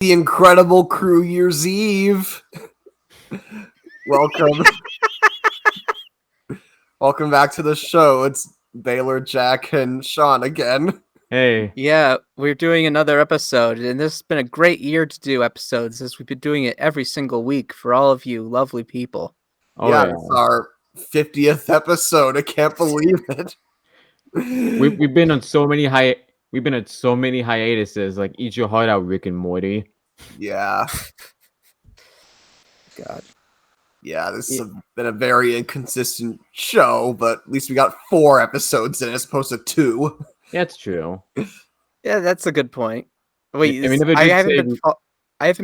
The incredible crew Year's Eve. Welcome. Welcome back to the show. It's Baylor, Jack, and Sean again. Hey. Yeah, we're doing another episode, and this has been a great year to do episodes, as we've been doing it every single week for all of you lovely people. Yeah. It's our 50th episode. I can't believe it. We've been on so many hiatuses, like eat your heart out, Rick and Morty. Yeah. God. Yeah, this has been a very inconsistent show, but at least we got 4 episodes in as opposed to 2. Yeah, it's true. Yeah, that's a good point. Wait, I haven't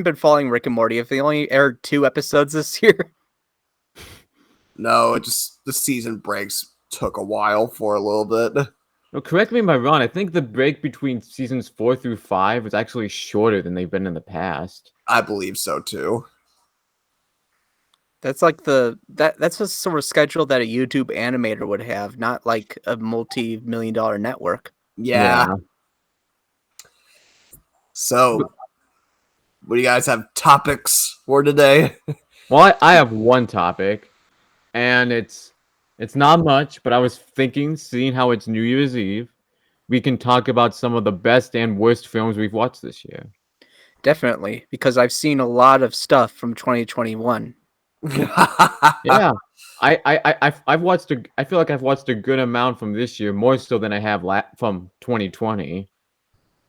been following Rick and Morty. Have they only aired 2 episodes this year? No, the season breaks took a while for a little bit. No, correct me if I'm wrong. I think the break between seasons 4 through 5 was actually shorter than they've been in the past. I believe so too. That's like that's a sort of schedule that a YouTube animator would have, not like a multi-million-dollar network. Yeah. So, what do you guys have topics for today? Well, I have one topic, and it's not much, but I was thinking, seeing how it's New Year's Eve, we can talk about some of the best and worst films we've watched this year. Definitely, because I've seen a lot of stuff from 2021. Yeah, I've watched I feel like I've watched a good amount from this year, more so than I have from 2020.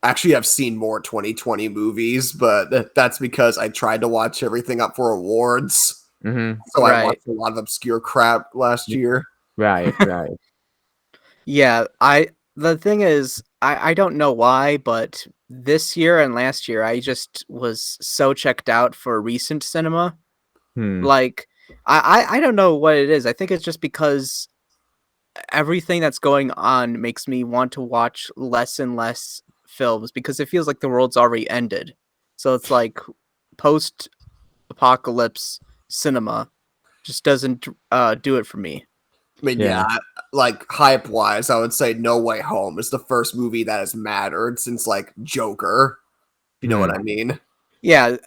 Actually, I've seen more 2020 movies, but that's because I tried to watch everything up for awards. Mm-hmm. So I watched a lot of obscure crap last year. Right. Yeah, the thing is, I don't know why, but this year and last year, I just was so checked out for recent cinema. Like, I don't know what it is. I think it's just because everything that's going on makes me want to watch less and less films because it feels like the world's already ended. So it's like post-apocalypse cinema just doesn't do it for me. I mean, yeah, like hype-wise, I would say No Way Home is the first movie that has mattered since, like, Joker. If you know what I mean? Yeah,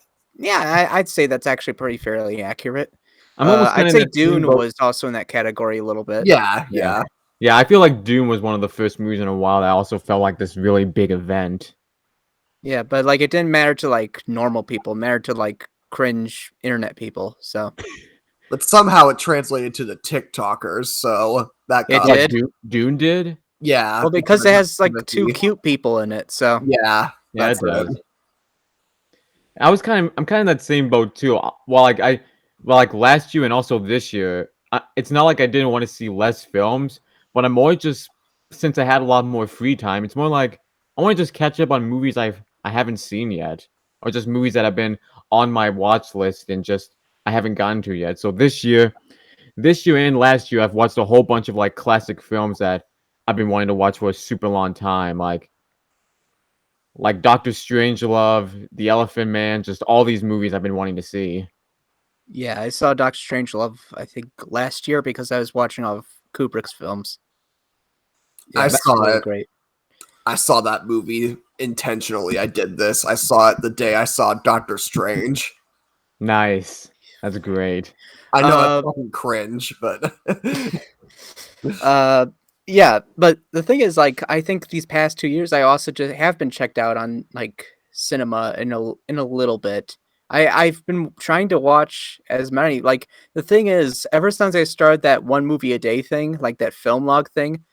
I'd say that's actually pretty fairly accurate. I'd say Dune was also in that category a little bit. Yeah. I feel like Dune was one of the first movies in a while that also felt like this really big event. Yeah, but like it didn't matter to like normal people, it mattered to like cringe internet people. So, but somehow it translated to the TikTokers. So that it did. Dune did. Yeah. Well, because it has like 2 cute people in it. So yeah, it does. I'm kind of in that same boat too. While like last year and also this year, it's not like I didn't want to see less films, but I'm more just, since I had a lot more free time, it's more like I want to just catch up on movies I haven't seen yet, or just movies that have been on my watch list and just I haven't gotten to yet. So this year and last year, I've watched a whole bunch of like classic films that I've been wanting to watch for a super long time, like Doctor Strangelove, The Elephant Man, just all these movies I've been wanting to see. Yeah, I saw Doctor Strangelove, I think, last year because I was watching all of Kubrick's films. Yeah, I saw it. Great. I saw that movie intentionally. I did this. I saw it the day I saw Doctor Strange. Nice. That's great. I know that's fucking cringe, but yeah, but the thing is, like, I think these past 2 years, I also just have been checked out on like cinema in a little bit. I've been trying to watch as many. Like, the thing is, ever since I started that 1 movie a day thing, like that film log thing,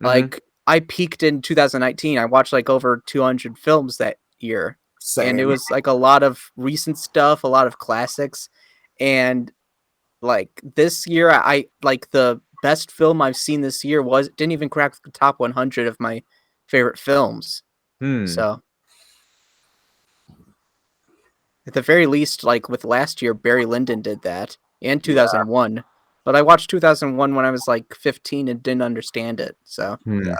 like I peaked in 2019. I watched like over 200 films that year. Same. And it was like a lot of recent stuff, a lot of classics, and like this year, I like the best film I've seen this year didn't even crack the top 100 of my favorite films. So at the very least, like with last year, Barry Lyndon did that, and 2001. Yeah. But I watched 2001 when I was like 15 and didn't understand it. So yeah,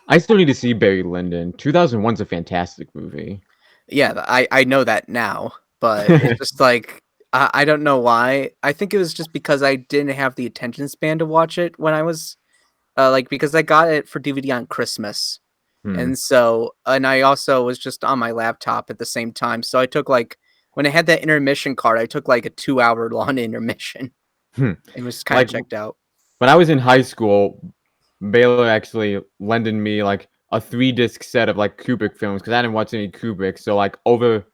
I still need to see Barry Lyndon. 2001's a fantastic movie. Yeah, I know that now, but it's just like I don't know why. I think it was just because I didn't have the attention span to watch it when I was like, because I got it for DVD on Christmas. And so, and I also was just on my laptop at the same time. So I took like, when I had that intermission card, I took like a 2 hour long intermission and was kind of Like checked out. when I was in high school, Baylor actually lended me like a 3-disc set of like Kubrick films because I didn't watch any Kubrick. So like over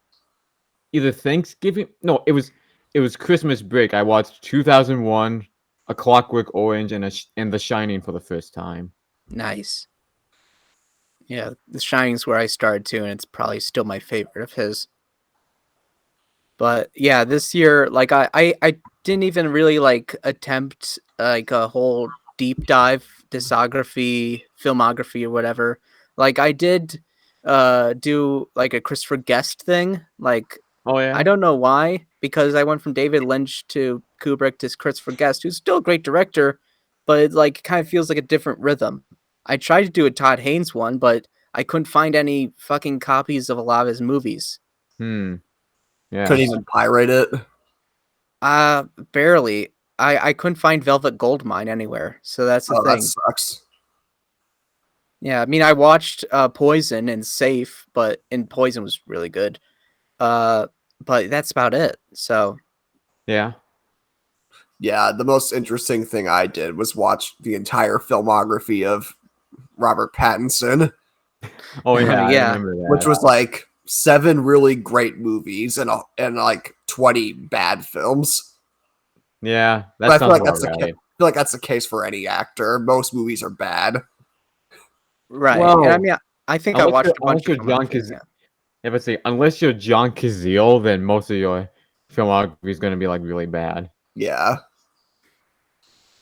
either Thanksgiving, no, it was Christmas break. I watched 2001, A Clockwork Orange, and The Shining for the first time. Nice. Yeah, The Shining's where I started too, and it's probably still my favorite of his. But yeah, this year, like I didn't even really like attempt like a whole deep dive discography, filmography or whatever. Like I did do like a Christopher Guest thing. Like Oh yeah. I don't know why, because I went from David Lynch to Kubrick to Christopher Guest, who's still a great director, but it like kind of feels like a different rhythm. I tried to do a Todd Haynes one, but I couldn't find any fucking copies of a lot of his movies. Yeah. Couldn't even pirate it. Barely. I couldn't find Velvet Goldmine anywher, so that's the Oh, thing. that sucks. Yeah, I mean, I watched Poison and Safe, and Poison was really good. But that's about it. So Yeah. Yeah, the most interesting thing I did was watch the entire filmography of Robert Pattinson, Oh yeah. Yeah. I remember that. which was like 7 really great movies and like 20 bad films. Yeah, But that I feel sounds like about that's right. I feel like that's the case for any actor. Most movies are bad. right. Well, And I mean, I think I watched a bunch unless you're of John them. Cazale, yeah, but say unless you're John Cazale, then most of your filmography is going to be like really bad. Yeah.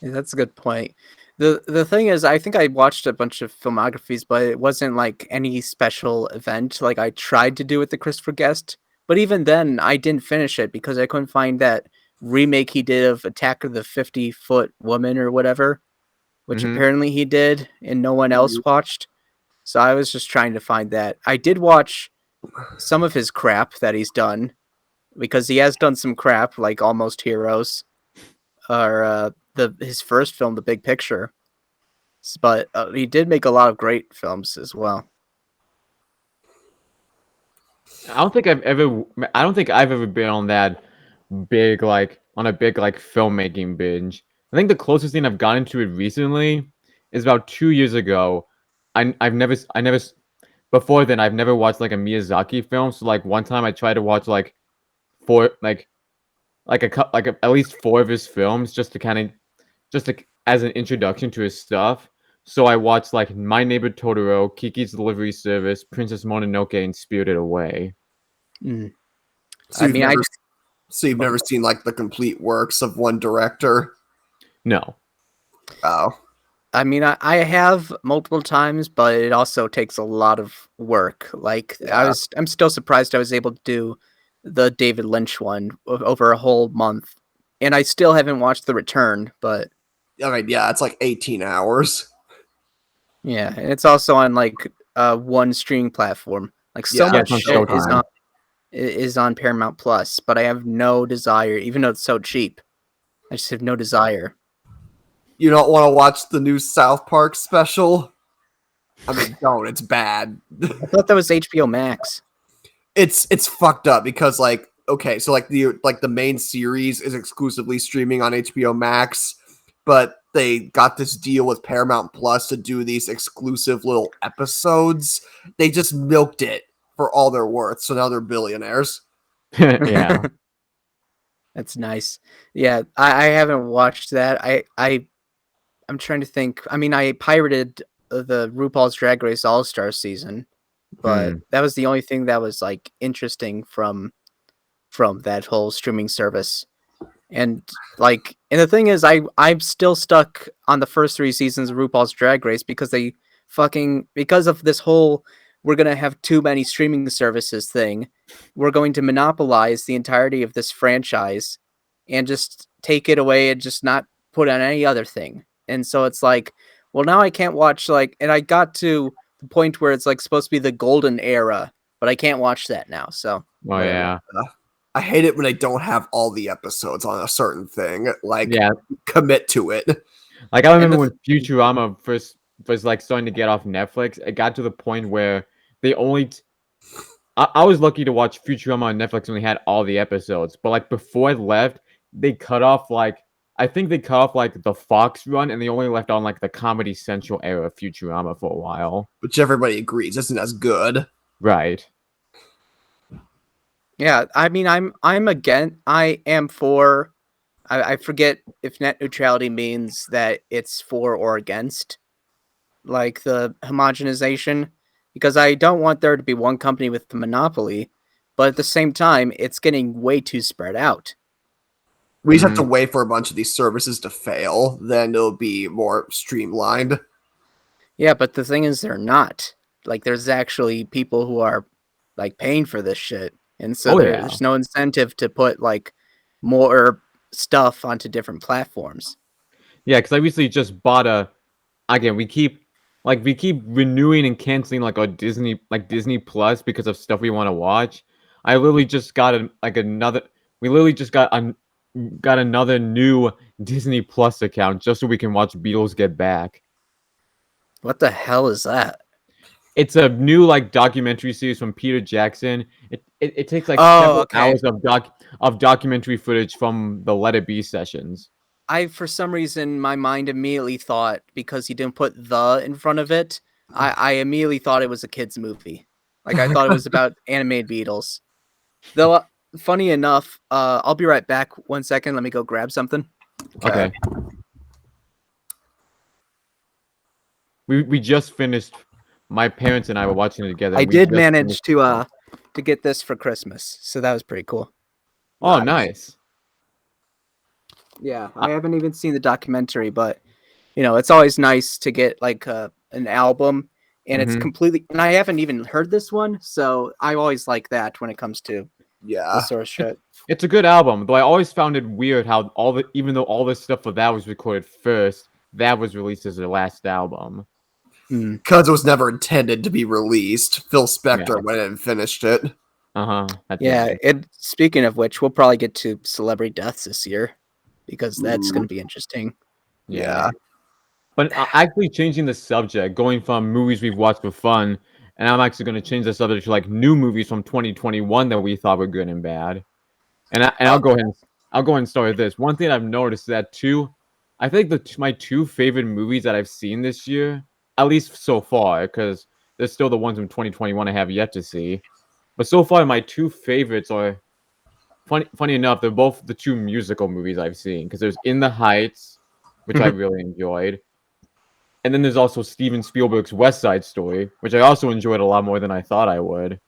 Yeah, that's a good point. The thing is, I think I watched a bunch of filmographies, but it wasn't like any special event like I tried to do with the Christopher Guest. But even then, I didn't finish it because I couldn't find that remake he did of Attack of the 50-Foot Woman or whatever, which Mhm. apparently he did and no one else watched. So I was just trying to find that. I did watch some of his crap that he's done because he has done some crap like Almost Heroes or his first film, The Big Picture. But he did make a lot of great films as well. I don't think I've ever been on that big like on a big like filmmaking binge. I think the closest thing I've gotten to it recently is about 2 years ago. I never before then I've never watched like a Miyazaki film. So like one time I tried to watch like four at least 4 of his films just to kind of as an introduction to his stuff. So I watched like My Neighbor Totoro, Kiki's Delivery Service, Princess Mononoke, and Spirited Away. Mm. So I you've mean, never you've never seen like the complete works of one director? No. Oh. I mean, I have multiple times, but it also takes a lot of work. Like Yeah. I'm still surprised I was able to do the David Lynch one over a whole month, and I still haven't watched The Return. But I mean, yeah, it's like 18 hours. yeah, and it's also on like one streaming platform. Like so Yeah, much it's on shit Showtime. is on Paramount Plus, but I have no desire, even though it's so cheap. I just have no desire. You don't want to watch the new South Park special? I mean, don't. It's bad. I thought that was HBO Max. It's fucked up because like okay, so like the main series is exclusively streaming on HBO Max, but they got this deal with Paramount Plus to do these exclusive little episodes. They just milked it for all they're worth, so now they're billionaires. Yeah. That's nice. Yeah, I haven't watched that. I'm trying to think. I mean, I pirated the RuPaul's Drag Race All Star season, but that was the only thing that was like interesting from that whole streaming service. And and the thing is, I'm still stuck on the first 3 seasons of RuPaul's Drag Race because because of this whole we're gonna have too many streaming services thing. We're going to monopolize the entirety of this franchise and just take it away and just not put on any other thing. And so it's like, well, now I can't watch and I got to the point where it's like supposed to be the golden era, but I can't watch that now. So Oh yeah. I hate it when they don't have all the episodes on a certain thing. Like, Yeah. commit to it. Like I remember when Futurama first was like starting to get off Netflix, it got to the point where they only. I was lucky to watch Futurama on Netflix when they had all the episodes, but like before it left, they cut off like I think they cut off like the Fox run, and they only left on like the Comedy Central era of Futurama for a while. Which everybody agrees isn't as good. Right. Yeah, I mean, I am for. I forget if net neutrality means that it's for or against, like the homogenization, because I don't want there to be one company with the monopoly, but at the same time, it's getting way too spread out. We just have to wait for a bunch of these services to fail, then it'll be more streamlined. Yeah, but the thing is, they're not. Like, there's actually people who are like paying for this shit, and so there's no incentive to put like more stuff onto different platforms. Yeah, because I recently just bought a. Again, we keep renewing and canceling like our Disney Plus because of stuff we want to watch. I literally just got another. We literally just got another new Disney Plus account just so we can watch Beatles Get Back. What the hell is that? It's a new like documentary series from Peter Jackson. It takes like several hours of documentary footage from the Let It Be sessions. For some reason, my mind immediately thought, because he didn't put the in front of it, I immediately thought it was a kid's movie. Like, I thought it was about animated Beatles. Though, funny enough, I'll be right back. 1 second. Let me go grab something. Okay. We just finished. My parents and I were watching it together. I did manage to get this for Christmas, so that was pretty cool. Oh, nice. Yeah, I haven't even seen the documentary, but it's always nice to get like an album, and it's completely. And I haven't even heard this one, so I always like that when it comes to this sort of shit. It's a good album, though I always found it weird how even though all this stuff for that was recorded first, that was released as their last album. Because it was never intended to be released. Phil Spector went in and finished it. Yeah, speaking of which, we'll probably get to celebrity deaths this year, because that's going to be interesting. Yeah. But actually changing the subject, going from movies we've watched for fun, and I'm actually going to change the subject to like new movies from 2021 that we thought were good and bad. And I'll go ahead and start with this. One thing I've noticed is that I think my two favorite movies that I've seen this year, at least so far, because there's still the ones from 2021 I have yet to see. But so far, my two favorites are, funny enough, they're both the two musical movies I've seen. Because there's In the Heights, which I really enjoyed. And then there's also Steven Spielberg's West Side Story, which I also enjoyed a lot more than I thought I would.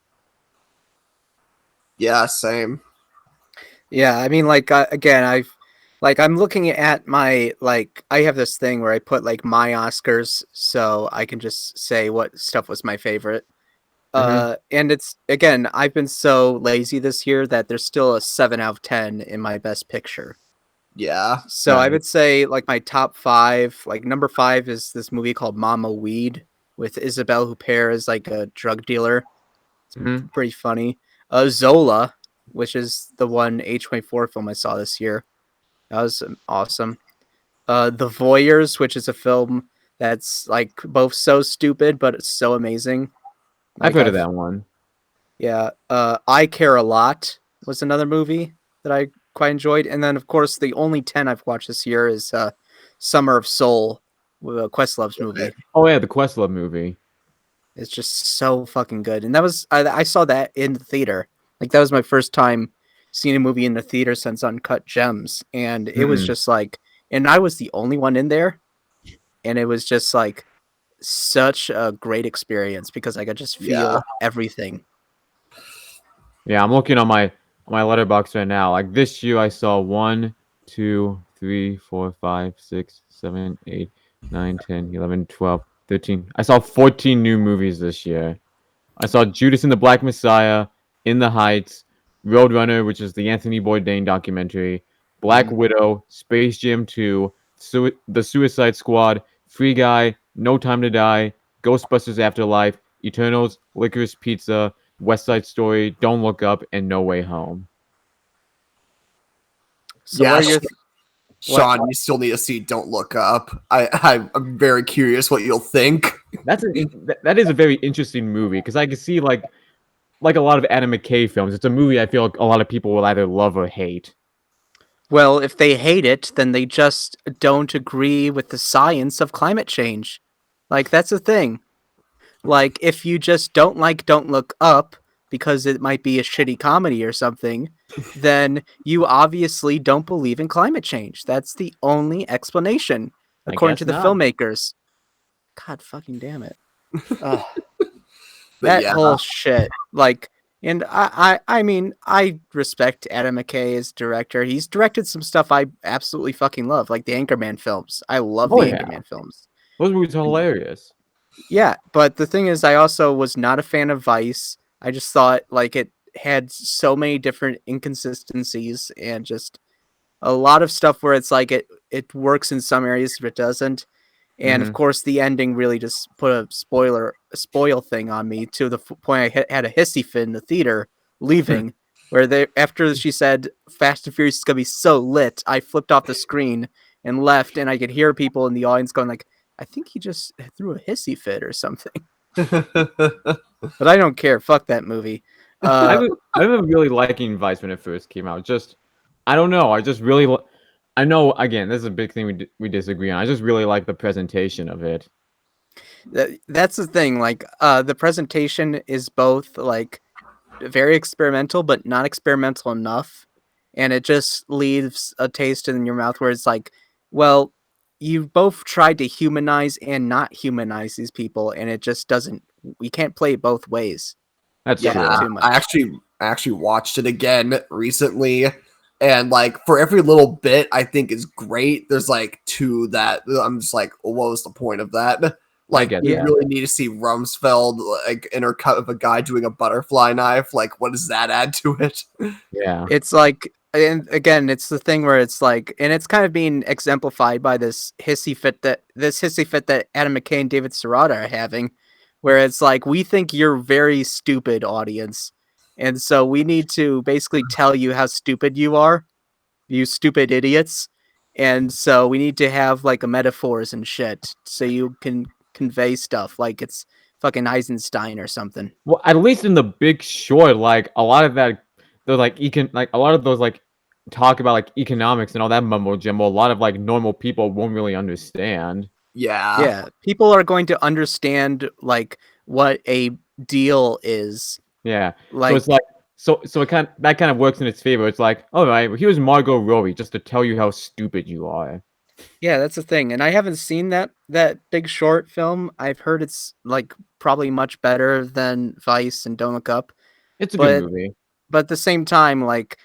Yeah, same. Yeah, I mean, like, again, I'm looking at my, like, I have this thing where I put, like, my Oscars, so I can just say what stuff was my favorite. And it's, again, I've been so lazy this year that there's still a 7 out of 10 in my best picture. Yeah. So I would say, like, my top 5, like, number 5 is this movie called Mama Weed with Isabelle Huppert as, like, a drug dealer. It's pretty funny. Zola, which is the one A24 film I saw this year. That was awesome. The Voyeurs, which is a film that's like both so stupid, but it's so amazing. I've heard of that one. Yeah. I Care a Lot was another movie that I quite enjoyed. And then, of course, the only 10 I've watched this year is Summer of Soul, Questlove's movie. Oh, yeah, the Questlove movie. It's just so fucking good. And that was, I saw that in the theater. Like, that was my first time seeing a movie in the theater since Uncut Gems. And it was just like, and I was the only one in there. And it was just like such a great experience because I could just feel everything. Yeah, I'm looking on my letterbox right now. Like this year, I saw 1, 2, 3, 4, 5, 6, 7, 8, 9, 10, 11, 12, 13. I saw 14 new movies this year. I saw Judas and the Black Messiah, In the Heights, Roadrunner, which is the Anthony Bourdain documentary, Black Widow, Space Jam 2, The Suicide Squad, Free Guy, No Time to Die, Ghostbusters Afterlife, Eternals, Licorice Pizza, West Side Story, Don't Look Up, and No Way Home. So Sean, you still need to see Don't Look Up. I'm very curious what you'll think. That is a very interesting movie because I can see like a lot of Adam McKay films. It's a movie I feel like a lot of people will either love or hate. Well, if they hate it, then they just don't agree with the science of climate change. Like, that's the thing. Like, if you just don't like Don't Look Up because it might be a shitty comedy or something, then you obviously don't believe in climate change. That's the only explanation, according to the filmmakers. God fucking damn it. Ugh. That whole shit. Like, and I mean, I respect Adam McKay as director. He's directed some stuff I absolutely fucking love, like the Anchorman films. I love the Anchorman films. Those movies are hilarious. Yeah, but the thing is, I also was not a fan of Vice. I just thought, like, it had so many different inconsistencies and just a lot of stuff where it's like it works in some areas, but it doesn't. And of course, the ending really just put a spoil thing on me to the point I had a hissy fit in the theater leaving, where after she said Fast and Furious is gonna be so lit, I flipped off the screen and left, and I could hear people in the audience going like, "I think he just threw a hissy fit or something." But I don't care. Fuck that movie. I remember really liking Vice when it first came out. Just I don't know. I just really. I know, again, this is a big thing we disagree on. I just really like the presentation of it. That's the thing. Like, the presentation is both, like, very experimental, but not experimental enough. And it just leaves a taste in your mouth where it's like, well, you both tried to humanize and not humanize these people, and it just doesn't. We can't play it both ways. That's true. I actually watched it again recently. And like for every little bit I think is great, there's like two that I'm just like, well, what was the point of that? Like you really need to see Rumsfeld like intercut with a guy doing a butterfly knife. Like, what does that add to it? Yeah. It's like, and again, it's the thing where it's like, and it's kind of being exemplified by this hissy fit that Adam McKay and David Serrata are having, where it's like, we think you're very stupid, audience. And so we need to basically tell you how stupid you are, you stupid idiots. And so we need to have like a metaphors and shit so you can convey stuff like it's fucking Eisenstein or something. Well, at least in The Big Short, like a lot of that, they're like a lot of those like talk about like economics and all that mumbo jumbo. A lot of like normal people won't really understand. Yeah, people are going to understand like what a deal is. Yeah, like, so it's like so it that kind of works in its favor. It's like, all right, well, here's Margot Robbie just to tell you how stupid you are. Yeah, that's the thing, and I haven't seen that Big Short film. I've heard it's like probably much better than Vice and Don't Look Up. It's a good movie, but at the same time, like,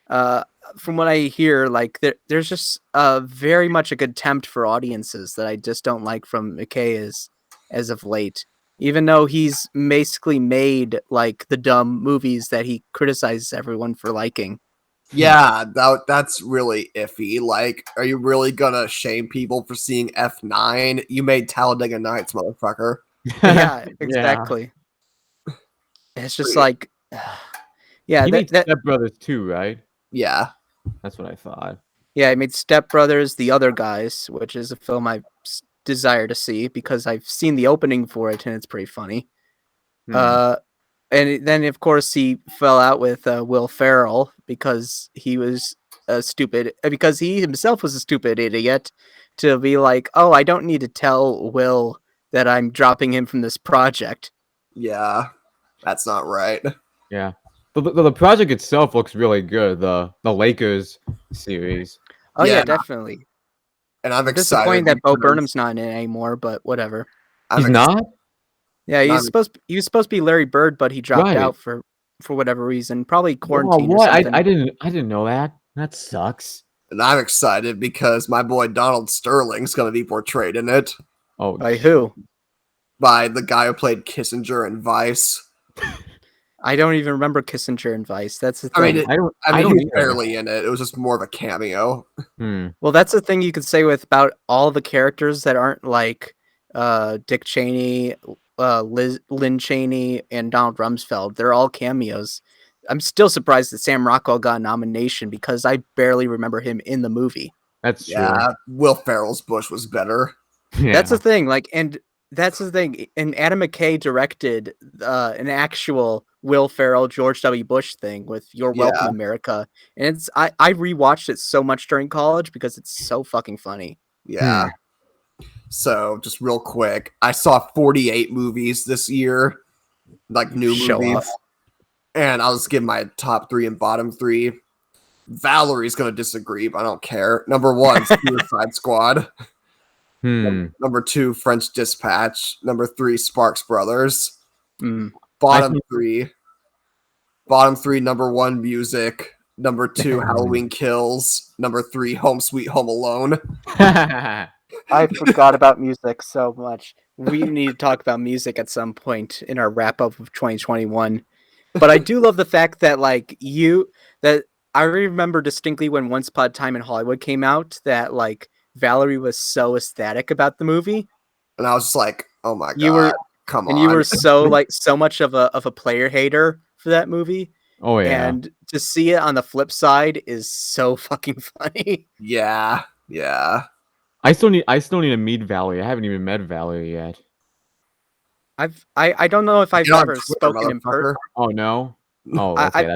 from what I hear, like there's just very much a contempt for audiences that I just don't like from McKay as of late. Even though he's basically made like the dumb movies that he criticizes everyone for liking. Yeah, that's really iffy. Like, are you really gonna shame people for seeing F9? You made Talladega Nights, motherfucker. Yeah, exactly. Yeah. It's just like, yeah. He made Step Brothers too, right? Yeah, that's what I thought. Yeah, I made Step Brothers, The Other Guys, which is a film I desire to see because I've seen the opening for it and it's pretty funny. And then of course he fell out with Will Ferrell because he was because he himself was a stupid idiot to be like, oh, I don't need to tell Will that I'm dropping him from this project. Yeah, that's not right. Yeah, the project itself looks really good. The Lakers series. Oh yeah, definitely. And I'm excited. Disappointed that Bo Burnham's not in it anymore, but whatever. He's not? Yeah, he was supposed to be Larry Bird, but he dropped out for whatever reason. Probably quarantine. What? Or something. I didn't know that. That sucks. And I'm excited because my boy Donald Sterling's going to be portrayed in it. Oh, by who? By the guy who played Kissinger in Vice. I don't even remember Kissinger in Vice. That's the thing. I mean, he's barely in it. It was just more of a cameo. Well, that's the thing you could say with about all the characters that aren't like Dick Cheney, Lynn Cheney, and Donald Rumsfeld. They're all cameos. I'm still surprised that Sam Rockwell got a nomination because I barely remember him in the movie. That's true. Yeah, Will Ferrell's Bush was better. Yeah. That's the thing. Like, and that's the thing. And Adam McKay directed an actual Will Ferrell, George W. Bush thing with You're Welcome Yeah. America. And I rewatched it so much during college because it's so fucking funny. Yeah. So just real quick, I saw 48 movies this year, like new Show movies. off. And I'll just give my top 3 and bottom 3. Valerie's gonna disagree, but I don't care. Number 1, Suicide Squad. Number 2, French Dispatch. Number 3, Sparks Brothers. Bottom 3. Bottom 3, number 1, Music. Number 2, Halloween Kills. Number 3, Home Sweet Home Alone. I forgot about music so much. We need to talk about music at some point in our wrap up of 2021. But I do love the fact that that I remember distinctly when Once Upon a Time in Hollywood came out that like Valerie was so ecstatic about the movie. And I was just like, oh my God, come on. And you were so much of a player hater for that movie. Oh yeah. And to see it on the flip side is so fucking funny. Yeah. I still need to meet Valerie. I haven't even met Valerie yet. I don't know if I've Get on ever Twitter, spoken in person. motherfucker. Oh no. Oh, okay.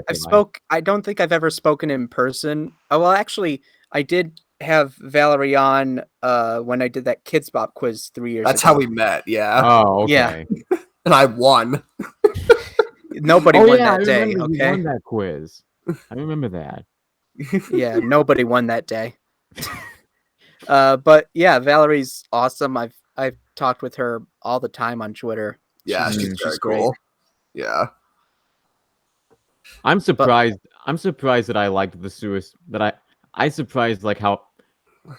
I don't think I've ever spoken in person. Oh well, actually, I did have Valerie on when I did that Kids Bop quiz 3 years That's ago. how we met. Yeah. Oh, okay. Yeah. And I won. Nobody won that day. You Okay. won that quiz. I remember that. Yeah, nobody won that day. But yeah, Valerie's awesome. I've talked with her all the time on Twitter. Yeah, she's very great. cool. Yeah. I'm surprised that I liked the Suicide. I surprised like how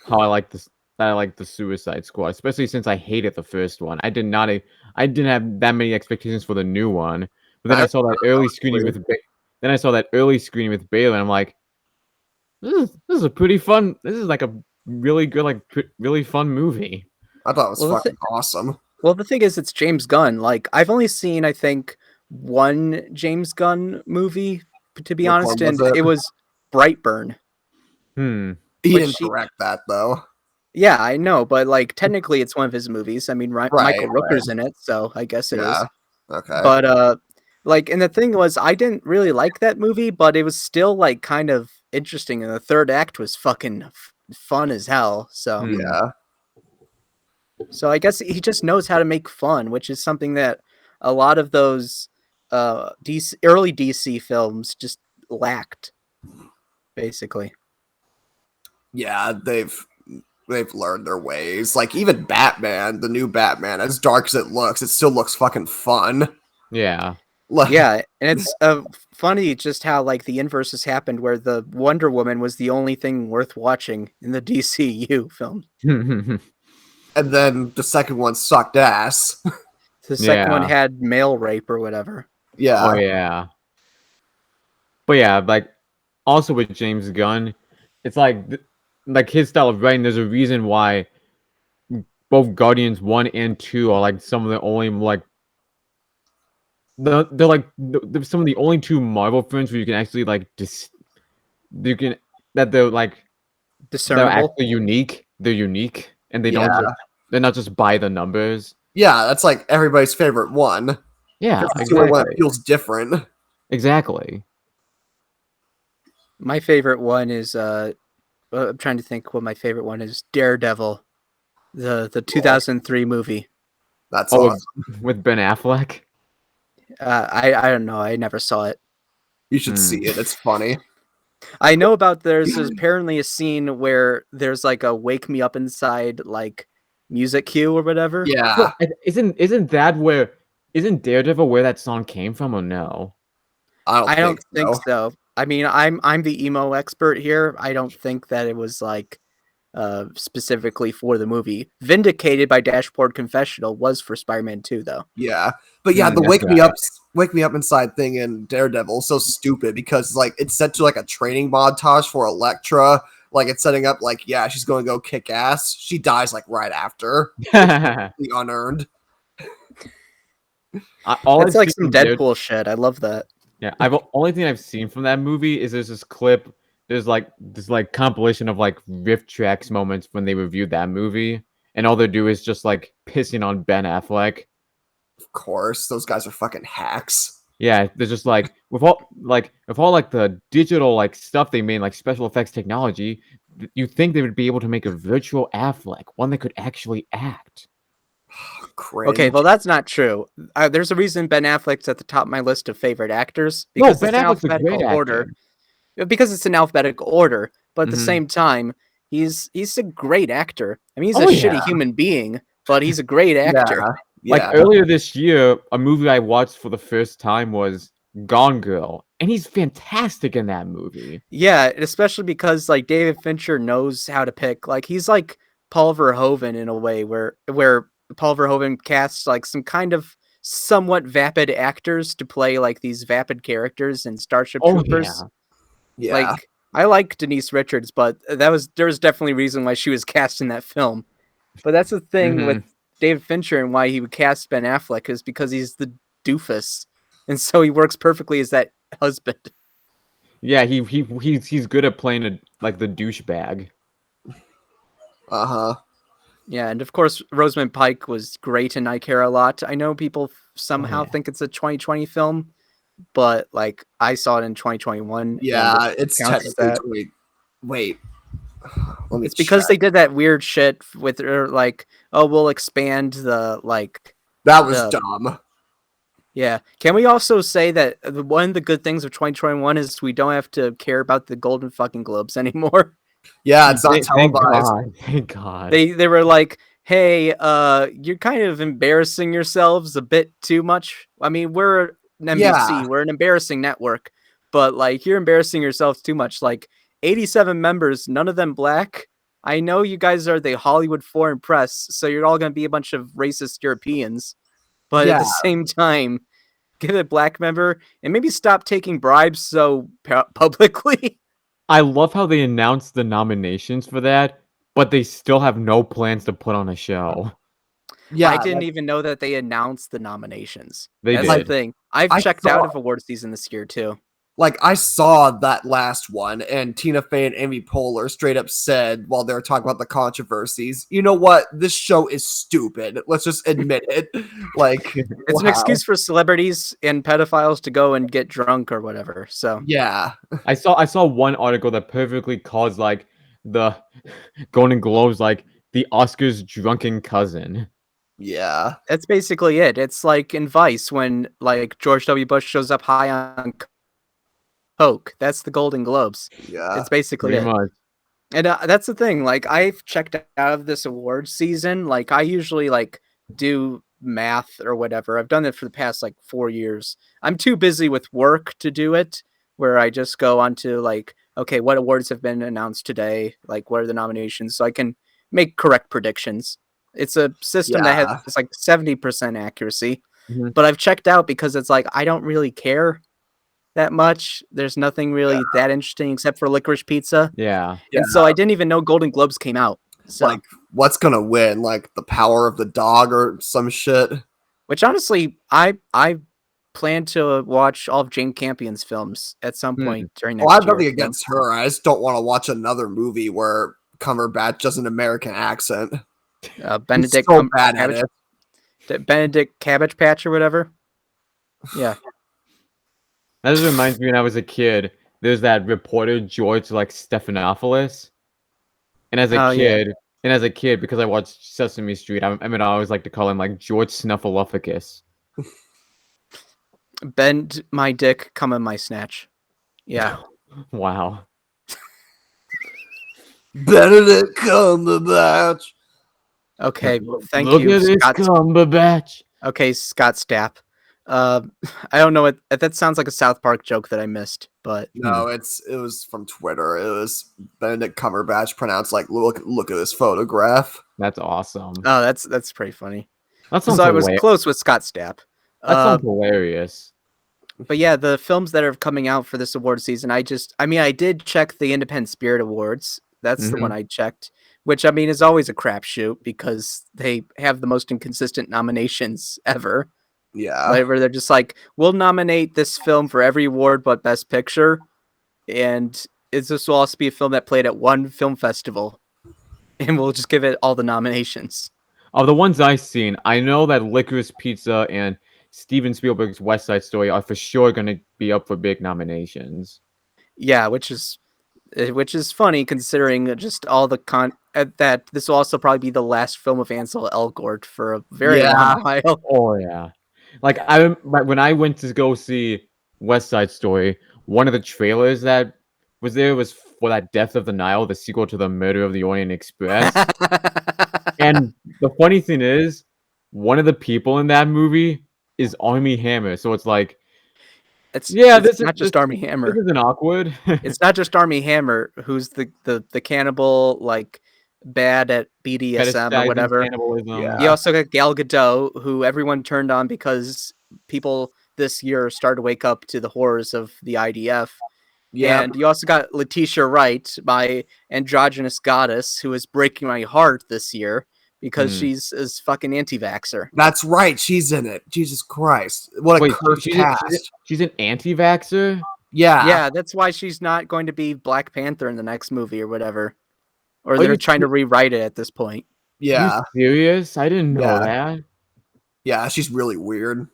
I like this. That I like the Suicide Squad, especially since I hated the first one. I didn't have that many expectations for the new one. But then I saw that early screening with Baylor, and I'm like, this is a pretty fun. This is like a really good, like really fun movie. I thought it was fucking awesome. Well, the thing is, it's James Gunn. Like, I've only seen, I think, one James Gunn movie, to be honest, and it was Brightburn. He didn't direct that, though. Yeah, I know, but, like, technically it's one of his movies. I mean, Michael Rooker's in it, so I guess it is. Okay. But, like, and the thing was, I didn't really like that movie, but it was still, like, kind of interesting, and the third act was fucking fun as hell, so. Yeah. So I guess he just knows how to make fun, which is something that a lot of those early DC films just lacked, basically. Yeah, they've learned their ways. Like even Batman, the new Batman, as dark as it still looks fucking fun. Yeah. Yeah, and it's funny just how like the inverse has happened, where the Wonder Woman was the only thing worth watching in the DCU film. And then the second one sucked ass. The second one had male rape or whatever. Yeah. Oh yeah. But yeah, like also with James Gunn, it's like his style of writing. There's a reason why both Guardians 1 and 2 are like some of the only like they're some of the only two Marvel films where you can actually like they're like discernible. They're actually unique. They're unique, and they're not just by the numbers. Yeah, that's like everybody's favorite one. Yeah, exactly. One feels different. Exactly. My favorite one is I'm trying to think what my favorite one is. Daredevil, the 2003 movie. That's awesome. With Ben Affleck. I don't know. I never saw it. You should see it. It's funny. I know about there's apparently a scene where there's like a "Wake Me Up Inside" like music cue or whatever. Yeah. Isn't Daredevil where that song came from or no? I don't think so. I mean, I'm the emo expert here. I don't think that it was like specifically for the movie. Vindicated by Dashboard Confessional was for Spider-Man 2 though. Yeah. But yeah, the Wake Me Up Inside thing in Daredevil is so stupid because like it's set to like a training montage for Elektra. Like it's setting up like, yeah, she's going to go kick ass. She dies like right after. The unearned. It's like some Deadpool shit. I love that. Yeah, only thing I've seen from that movie is there's this clip there's like this like compilation of like riff tracks moments when they reviewed that movie, and all they do is just like pissing on Ben Affleck. Of course, those guys are fucking hacks. Yeah, they're just like with all like the digital like stuff they made, like special effects technology, you think they would be able to make a virtual Affleck, one that could actually act. Cringe. Okay, well that's not true. There's a reason Ben Affleck's at the top of my list of favorite actors No, because Ben it's in Affleck's a alphabetical great order. actor. Because it's in alphabetical order, but at the Mhm. same time, he's a great actor. I mean, he's Oh, a yeah. shitty human being, but he's a great actor. Yeah. Like earlier this year, a movie I watched for the first time was Gone Girl, and he's fantastic in that movie. Yeah, especially because like David Fincher knows how to pick. Like he's like Paul Verhoeven in a way where Paul Verhoeven casts like some kind of somewhat vapid actors to play like these vapid characters in Starship Oh, Troopers. Yeah. Like I like Denise Richards, but there was definitely a reason why she was cast in that film. But that's the thing with David Fincher and why he would cast Ben Affleck is because he's the doofus, and so he works perfectly as that husband. Yeah, he's good at playing like the douchebag. Uh-huh. Yeah, and of course Rosamund Pike was great in I Care a Lot. I know people somehow yeah. think it's a 2020 film, but like I saw it in 2021. Yeah, and it it's counts as technically Wait. Let me It's because they check. did that weird shit with her, like, oh, we'll expand the like That was the dumb. yeah. Can we also say that one of the good things of 2021 is we don't have to care about the Golden fucking Globes anymore? Yeah, it's not Thank televised. God. Thank God. They were like, hey, you're kind of embarrassing yourselves a bit too much. I mean, we're an NBC, Yeah. we're an embarrassing network, but like you're embarrassing yourselves too much. Like 87 members, none of them black. I know you guys are the Hollywood Foreign Press, so you're all going to be a bunch of racist Europeans, but at Yeah. the same time, give it a black member and maybe stop taking bribes so publicly. I love how they announced the nominations for that, but they still have no plans to put on a show. Yeah. I didn't even know that they announced the nominations. They That's did. the thing. I've I checked out saw- of award season this year too. Like, I saw that last one, and Tina Fey and Amy Poehler straight up said while they were talking about the controversies, you know what? This show is stupid. Let's just admit it. Like, It's an wow. excuse for celebrities and pedophiles to go and get drunk or whatever. So Yeah. I saw one article that perfectly calls like the Golden Globes like the Oscars' drunken cousin. Yeah. that's basically it. It's like in Vice when like George W. Bush shows up high on coke. That's the Golden Globes. Yeah. It's basically Pretty it. much. And that's the thing. Like I've checked out of this award season. Like I usually like do math or whatever. I've done it for the past like 4 years. I'm too busy with work to do it. Where I just go onto like, okay, what awards have been announced today? Like, what are the nominations? So I can make correct predictions. It's a system that Yeah. has like 70% accuracy. Mhm. But I've checked out because it's like I don't really care that much. There's nothing really that interesting except for Licorice Pizza. Yeah. And so I didn't even know Golden Globes came out. So, Like, what's gonna win? Like, the power of the dog or some shit? which honestly, I plan to watch all of Jane Campion's films at some point during next Well, I have year. nothing so. against her. I just don't want to watch another movie where Cumberbatch does an American accent. Benedict He's so bad at Cabbage, it. Benedict Cabbage Patch or whatever. Yeah. That just reminds me when I was a kid, there's that reporter George like Stephanopoulos. And as a Oh, yeah. kid, because I watched Sesame Street, I mean I always like to call him like George Snuffleupagus. Bend my dick, come in my snatch. Yeah. Wow. Benedict Cumberbatch. Okay. Thank Look you, at this Scott. Cumberbatch. Okay, Scott Stapp. I don't know what that sounds like a South Park joke that I missed, but No, it was from Twitter. It was Benedict Cumberbatch pronounced like look at this photograph. That's awesome. oh, that's pretty funny. That sounds So I was hilarious. close with Scott Stapp. That sounds hilarious. But yeah, the films that are coming out for this award season, I did check the Independent Spirit Awards. That's the one I checked, which I mean is always a crapshoot because they have the most inconsistent nominations ever. Yeah. Where they're just like, we'll nominate this film for every award but Best Picture, and this will also be a film that played at one film festival, and we'll just give it all the nominations. Of the ones I've seen, I know that Licorice Pizza and Steven Spielberg's West Side Story are for sure going to be up for big nominations. Yeah, which is funny considering just all the that this will also probably be the last film of Ansel Elgort for a very long while. Oh yeah, like when I went to go see West Side Story, one of the trailers that was there was for that Death of the Nile, the sequel to the Murder of the Orient Express. And the funny thing is, one of the people in that movie is Armie Hammer, so it's like, it's this not just Armie Hammer. This isn't awkward. It's not just Armie Hammer, who's the cannibal, like bad at BDSM or whatever. Cannibalism. Yeah. You also got Gal Gadot, who everyone turned on because people this year started to wake up to the horrors of the IDF. Yeah. And you also got Letitia Wright, my androgynous goddess, who is breaking my heart this year because she's is fucking anti-vaxxer. That's right. She's in it. Jesus Christ. What a cursed cast. She's an anti-vaxxer? Yeah. Yeah, that's why she's not going to be Black Panther in the next movie or whatever. Or they're trying to rewrite it at this point. Yeah. You serious? I didn't know that. Yeah, she's really weird.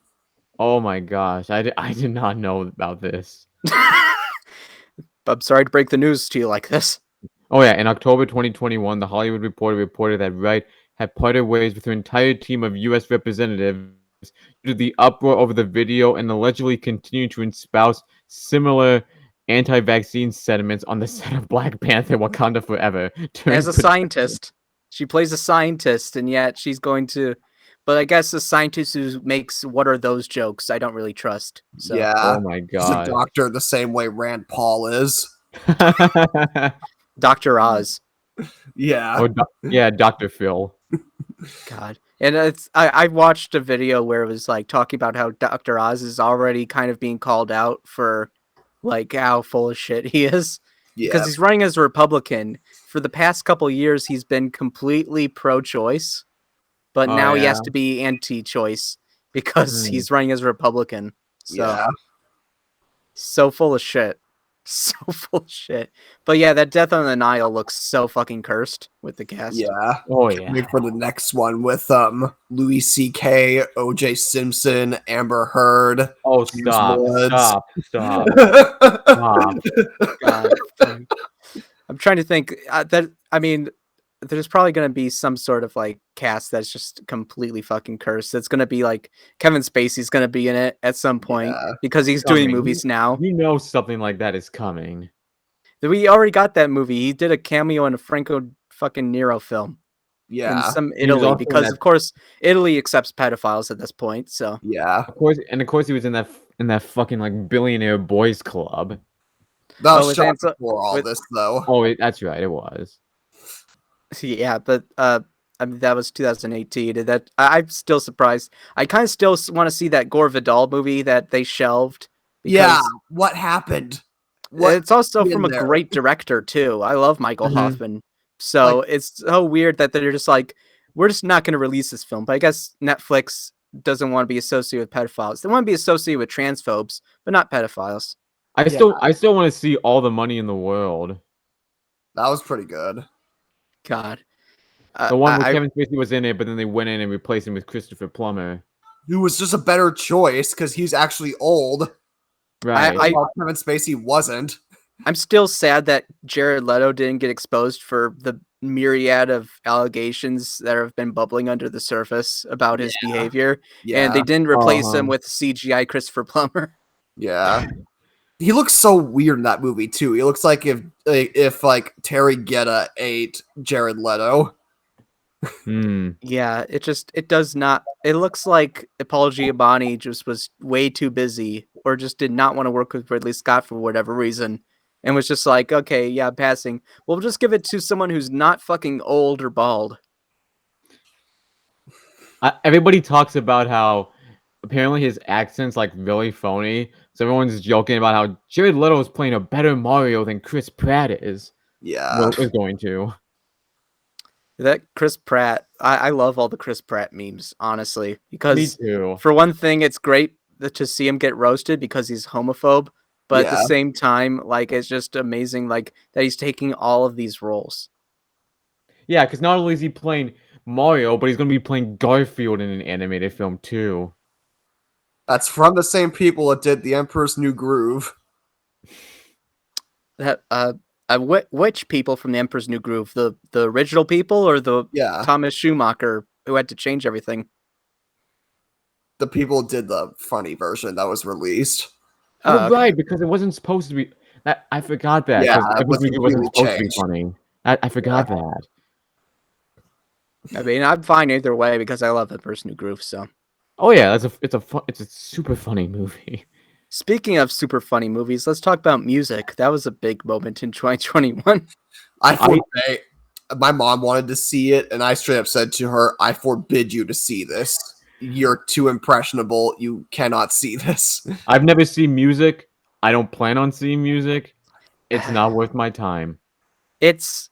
Oh my gosh. I did not know about this. I'm sorry to break the news to you like this. Oh yeah, in October 2021, the Hollywood Reporter reported that Wright had parted ways with her entire team of U.S. representatives due to the uproar over the video and allegedly continued to espouse similar anti-vaccine sentiments on the set of Black Panther: Wakanda Forever. As a scientist. She plays a scientist, and yet she's going to... But I guess the scientist who makes "what are those" jokes, I don't really trust. So. Yeah. Oh my She's a god. doctor the same way Rand Paul is. Dr. Oz. Yeah. Dr. Phil. God. And I watched a video where it was like talking about how Dr. Oz is already kind of being called out for like how full of shit he is. Yeah. Because he's running as a Republican. For the past couple years, he's been completely pro-choice. But now he has to be anti-choice because he's running as a Republican. So, so full of shit. So full of shit. But yeah, that Death on the Nile looks so fucking cursed with the cast. Yeah. Oh yeah. Wait for the next one with Louis C.K., O.J. Simpson, Amber Heard. Oh, James stop. Woods. Stop. God. I'm trying to think there's probably going to be some sort of like cast that's just completely fucking cursed. It's going to be like Kevin Spacey's going to be in it at some point because he's doing movies now. You know something like that is coming. We already got that movie. He did a cameo in a Franco fucking Nero film. Yeah. In some Italy because of course Italy accepts pedophiles at this point. So yeah. Of course he was in that fucking like Billionaire Boys Club. That was shot before all this though. Oh, that's right, it was. Yeah, but I mean that was 2018. That I'm still surprised. I kind of still want to see that Gore Vidal movie that they shelved. Yeah, what happened? It's also from a great director too. I love Michael Hoffman. So it's so weird that they're just like, we're just not going to release this film. But I guess Netflix doesn't want to be associated with pedophiles. They want to be associated with transphobes, but not pedophiles. I still want to see All the Money in the World. That was pretty good. God. The one where Kevin Spacey was in it, but then they went in and replaced him with Christopher Plummer. Who was just a better choice because he's actually old. Right. Kevin Spacey wasn't. I'm still sad that Jared Leto didn't get exposed for the myriad of allegations that have been bubbling under the surface about his behavior. Yeah. And they didn't replace him with CGI Christopher Plummer. Yeah. He looks so weird in that movie too. He looks like if like Terry Guetta ate Jared Leto. Yeah, it does not. It looks like Paul Giamatti just was way too busy, or just did not want to work with Ridley Scott for whatever reason, and was just like, okay, yeah, passing. We'll just give it to someone who's not fucking old or bald. Everybody talks about how apparently his accent's like really phony. So everyone's joking about how Jared Leto is playing a better Mario than Chris Pratt is. Yeah. Well, is going to. That Chris Pratt, I love all the Chris Pratt memes, honestly. Because Me too. For one thing, it's great to see him get roasted because he's homophobe. but at the Yeah. same time, like it's just amazing, like that he's taking all of these roles. Yeah, because not only is he playing Mario, but he's gonna be playing Garfield in an animated film too. That's from the same people that did The Emperor's New Groove. That which people from the Emperor's New Groove, the original people or the Yeah. Thomas Schumacher who had to change everything? The people did the funny version that was released. Oh, Okay. right, because it wasn't supposed to be. I forgot that Yeah, because it was Emperor's New Groove wasn't completely supposed to be changed. funny. I forgot that. I mean, I'm fine either way because I love Emperor's New Groove. So, Oh yeah, it's a super funny movie. speaking of super funny movies, let's talk about music. That was a big moment in 2021. My mom wanted to see it, and I straight up said to her, I forbid you to see this. You're too impressionable. You cannot see this. I've never seen music. I don't plan on seeing music. It's not worth my time. It's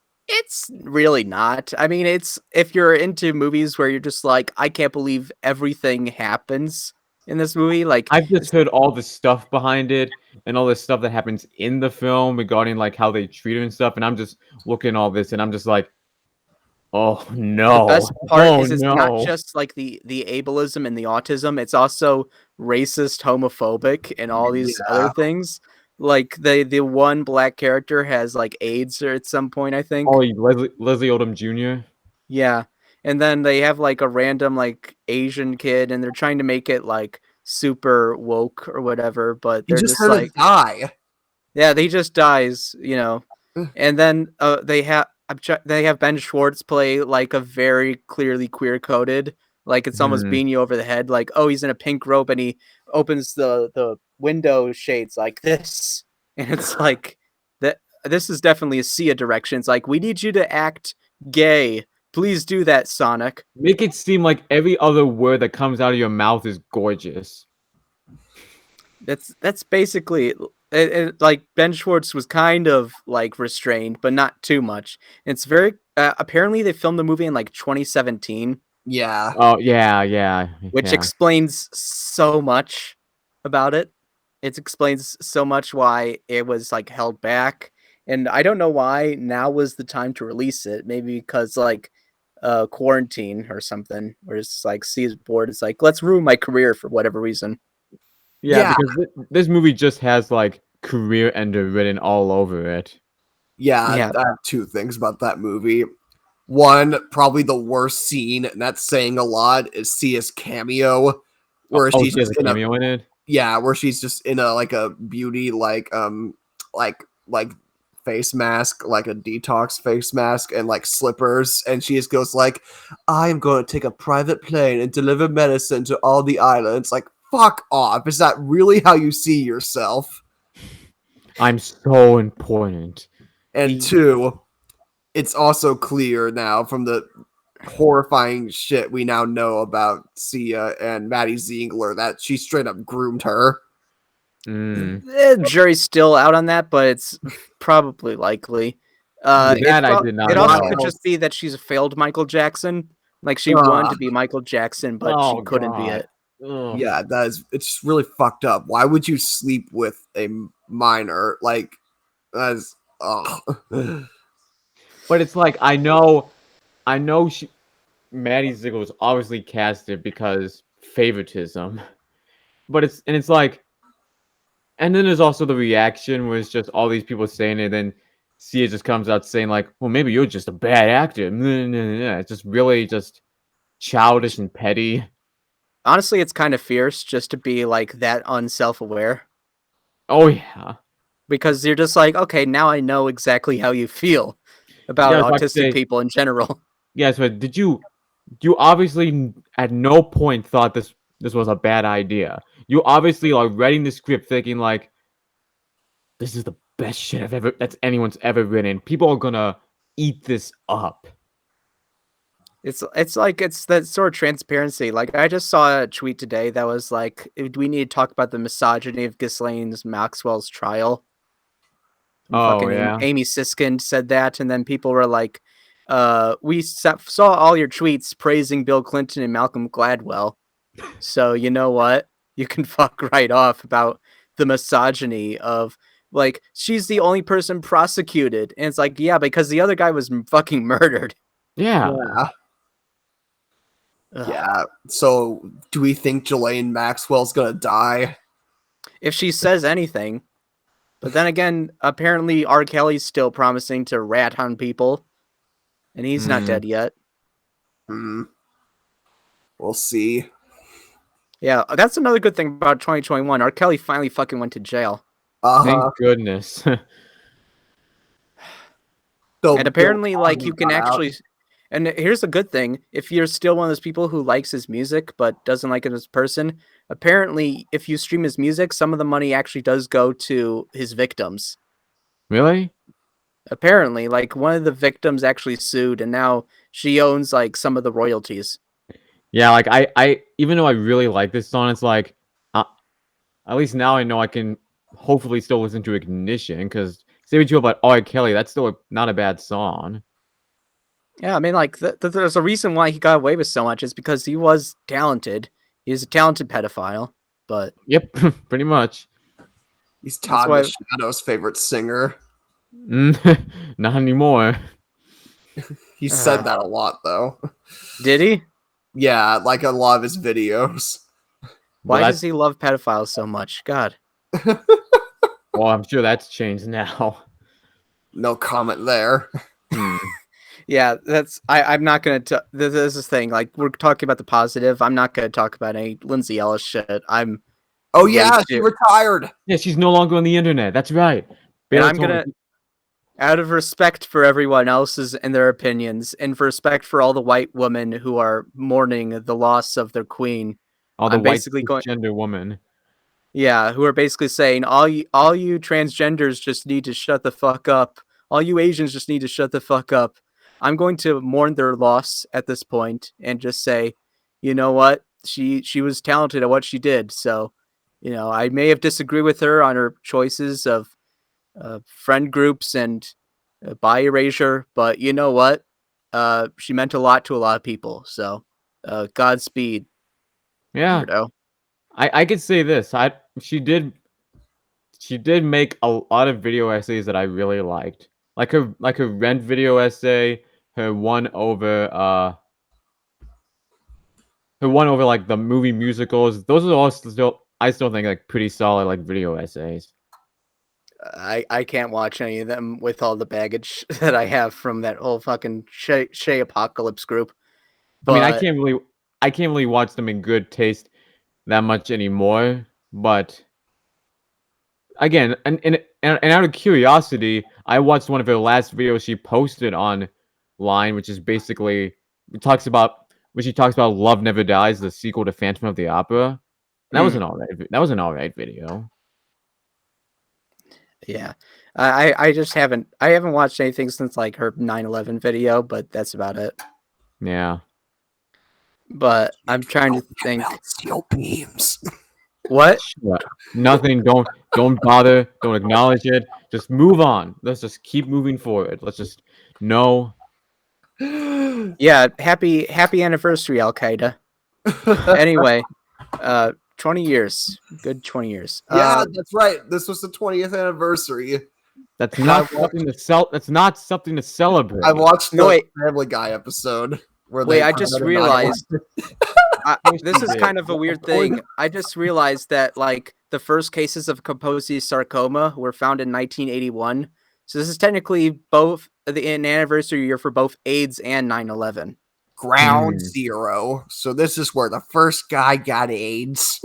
really not. I mean, it's if you're into movies where you're just like, I can't believe everything happens in this movie. Like, I've just heard all the stuff behind it and all the stuff that happens in the film regarding like how they treat her and stuff, and I'm just looking at all this and I'm just like, oh the no, best part oh is it's not no. just like the ableism and the autism, it's also racist, homophobic, and all these other Yeah. things. Like the one black character has like AIDS or at some point, I Oh, think. Leslie Odom Jr. Yeah. And then they have like a random like Asian kid and they're trying to make it like super woke or whatever, but He they're just just had to like, die. yeah, he just dies, you know. And then they have Ben Schwartz play like a very clearly queer coded, like it's almost Hmm. beating you over the head, like, oh, he's in a pink robe and he opens the window shades like this, and it's like that. This is definitely a Sia direction. It's like, we need you to act gay. Please do that, Sonic. Make it seem like every other word that comes out of your mouth is gorgeous. That's basically it, like Ben Schwartz was kind of like restrained, but not too much. It's very apparently they filmed the movie in like 2017, Yeah. Oh yeah, yeah, which yeah. explains so much about it. It explains so much why it was like held back, and I don't know why now was the time to release it. Maybe because like quarantine or something, where it's like C's bored. It's like, let's ruin my career for whatever reason. Yeah, Yeah. because this movie just has like career ender written all over it. Yeah. Yeah, I have two things about that movie. One, probably the worst scene, and that's saying a lot, is Sia'S Cameo, where Oh, she's she has just a in a cameo in it. where she's just in a like a beauty like face mask, like a detox face mask and like slippers, and she just goes like, I'm going to take a private plane and deliver medicine to all the islands. Like, fuck off. Is that really how you see yourself? I'm so important. And two, it's also clear now from the horrifying shit we now know about Sia and Maddie Ziegler that she straight up groomed her. Mm. Jury's still out on that, but it's probably likely. That I did It not also know. could just be that she's a failed Michael Jackson. Like she wanted Ugh. to be Michael Jackson, but she Oh couldn't be god. it. Ugh. Yeah, it's really fucked up. Why would you sleep with a minor? Like, as But it's like I know Maddie Ziegler was obviously casted because favoritism. But it's like, and then there's also the reaction where it's just all these people saying it, and then Sia just comes out saying like, well, maybe you're just a bad actor. It's just really just childish and petty. Honestly, it's kind of fierce just to be like that unself-aware, Oh yeah. because you're just like, okay, now I know exactly how you feel Yeah, about I was about to autistic say, people in general. yeah, so you obviously at no point thought this was a bad idea. You obviously are writing the script thinking like, this is the best shit that's anyone's ever written. People are gonna eat this up. It's like it's that sort of transparency. Like I just saw a tweet today that was like, we need to talk about the misogyny of Ghislaine Maxwell's trial. And Oh fucking yeah. Amy Siskind said that, and then people were like, we saw all your tweets praising Bill Clinton and Malcolm Gladwell. So you know what? You can fuck right off about the misogyny of like she's the only person prosecuted, and it's like, yeah, because the other guy was fucking murdered. Yeah. Yeah. Ugh. Yeah. So, do we think Ghislaine Maxwell's gonna die? If she says anything. But then again, apparently R. Kelly's still promising to rat on people, and he's not dead yet. Hmm. We'll see. Yeah, that's another good thing about 2021. R. Kelly finally fucking went to jail. Thank goodness. And apparently, like, you can actually... And here's a good thing. If you're still one of those people who likes his music but doesn't like him as a person, apparently, if you stream his music, some of the money actually does go to his victims. Really? Apparently, like, one of the victims actually sued, and now she owns, like, some of the royalties. Yeah, like, I even though I really like this song, it's like, at least now I know I can hopefully still listen to Ignition, because say what you will about R. Kelly, that's still not a bad song. Yeah, I mean, like, there's a reason why he got away with so much is because he was talented. He was a talented pedophile, but... Yep, pretty much. He's Todd Machadow's favorite singer. Not anymore. He said that a lot, though. Did he? Yeah, like a lot of his videos. Why does he love pedophiles so much? God. Well, I'm sure that's changed now. No comment there. Yeah, that's... I'm not going to... This is the thing. Like, we're talking about the positive. I'm not going to talk about any Lindsay Ellis shit. I'm... Oh, yeah, she retired. Yeah, she's no longer on the internet. That's right. And I'm going to... Out of respect for everyone else's and their opinions, and for respect for all the white women who are mourning the loss of their queen... All the white gender woman. Yeah, who are basically saying, all you transgenders just need to shut the fuck up. All you Asians just need to shut the fuck up. I'm going to mourn their loss at this point and just say, you know what? She was talented at what she did. So, you know, I may have disagreed with her on her choices of friend groups and bi erasure, but you know what? She meant a lot to a lot of people. So, Godspeed. Yeah. Weirdo. I could say this. She did make a lot of video essays that I really liked. Like her Rent video essay, her one over like the movie musicals. Those are all still, I still think, like pretty solid like video essays. I can't watch any of them with all the baggage that I have from that whole fucking Shay Apocalypse group. But, I mean, I can't really watch them in good taste that much anymore. But again, and out of curiosity, I watched one of her last videos she posted online, which is basically she talks about Love Never Dies, the sequel to Phantom of the Opera. That was an alright video. Yeah. I just haven't watched anything since like her 9/11 video, but that's about it. Yeah. But I'm trying to think. Steel beams. What? Nothing. Don't bother. Don't acknowledge it. Just move on. Let's just keep moving forward. Let's just know. Yeah. Happy anniversary, Al Qaeda. Anyway, 20 years. Good 20 years. Yeah, that's right. This was the 20th anniversary. That's not something to celebrate. I watched the Family Guy episode. Wait, I just realized. This is kind of a weird thing. I just realized that like the first cases of Kaposi's sarcoma were found in 1981. So this is technically both an anniversary year for both AIDS and 9/11. Ground zero. So this is where the first guy got AIDS.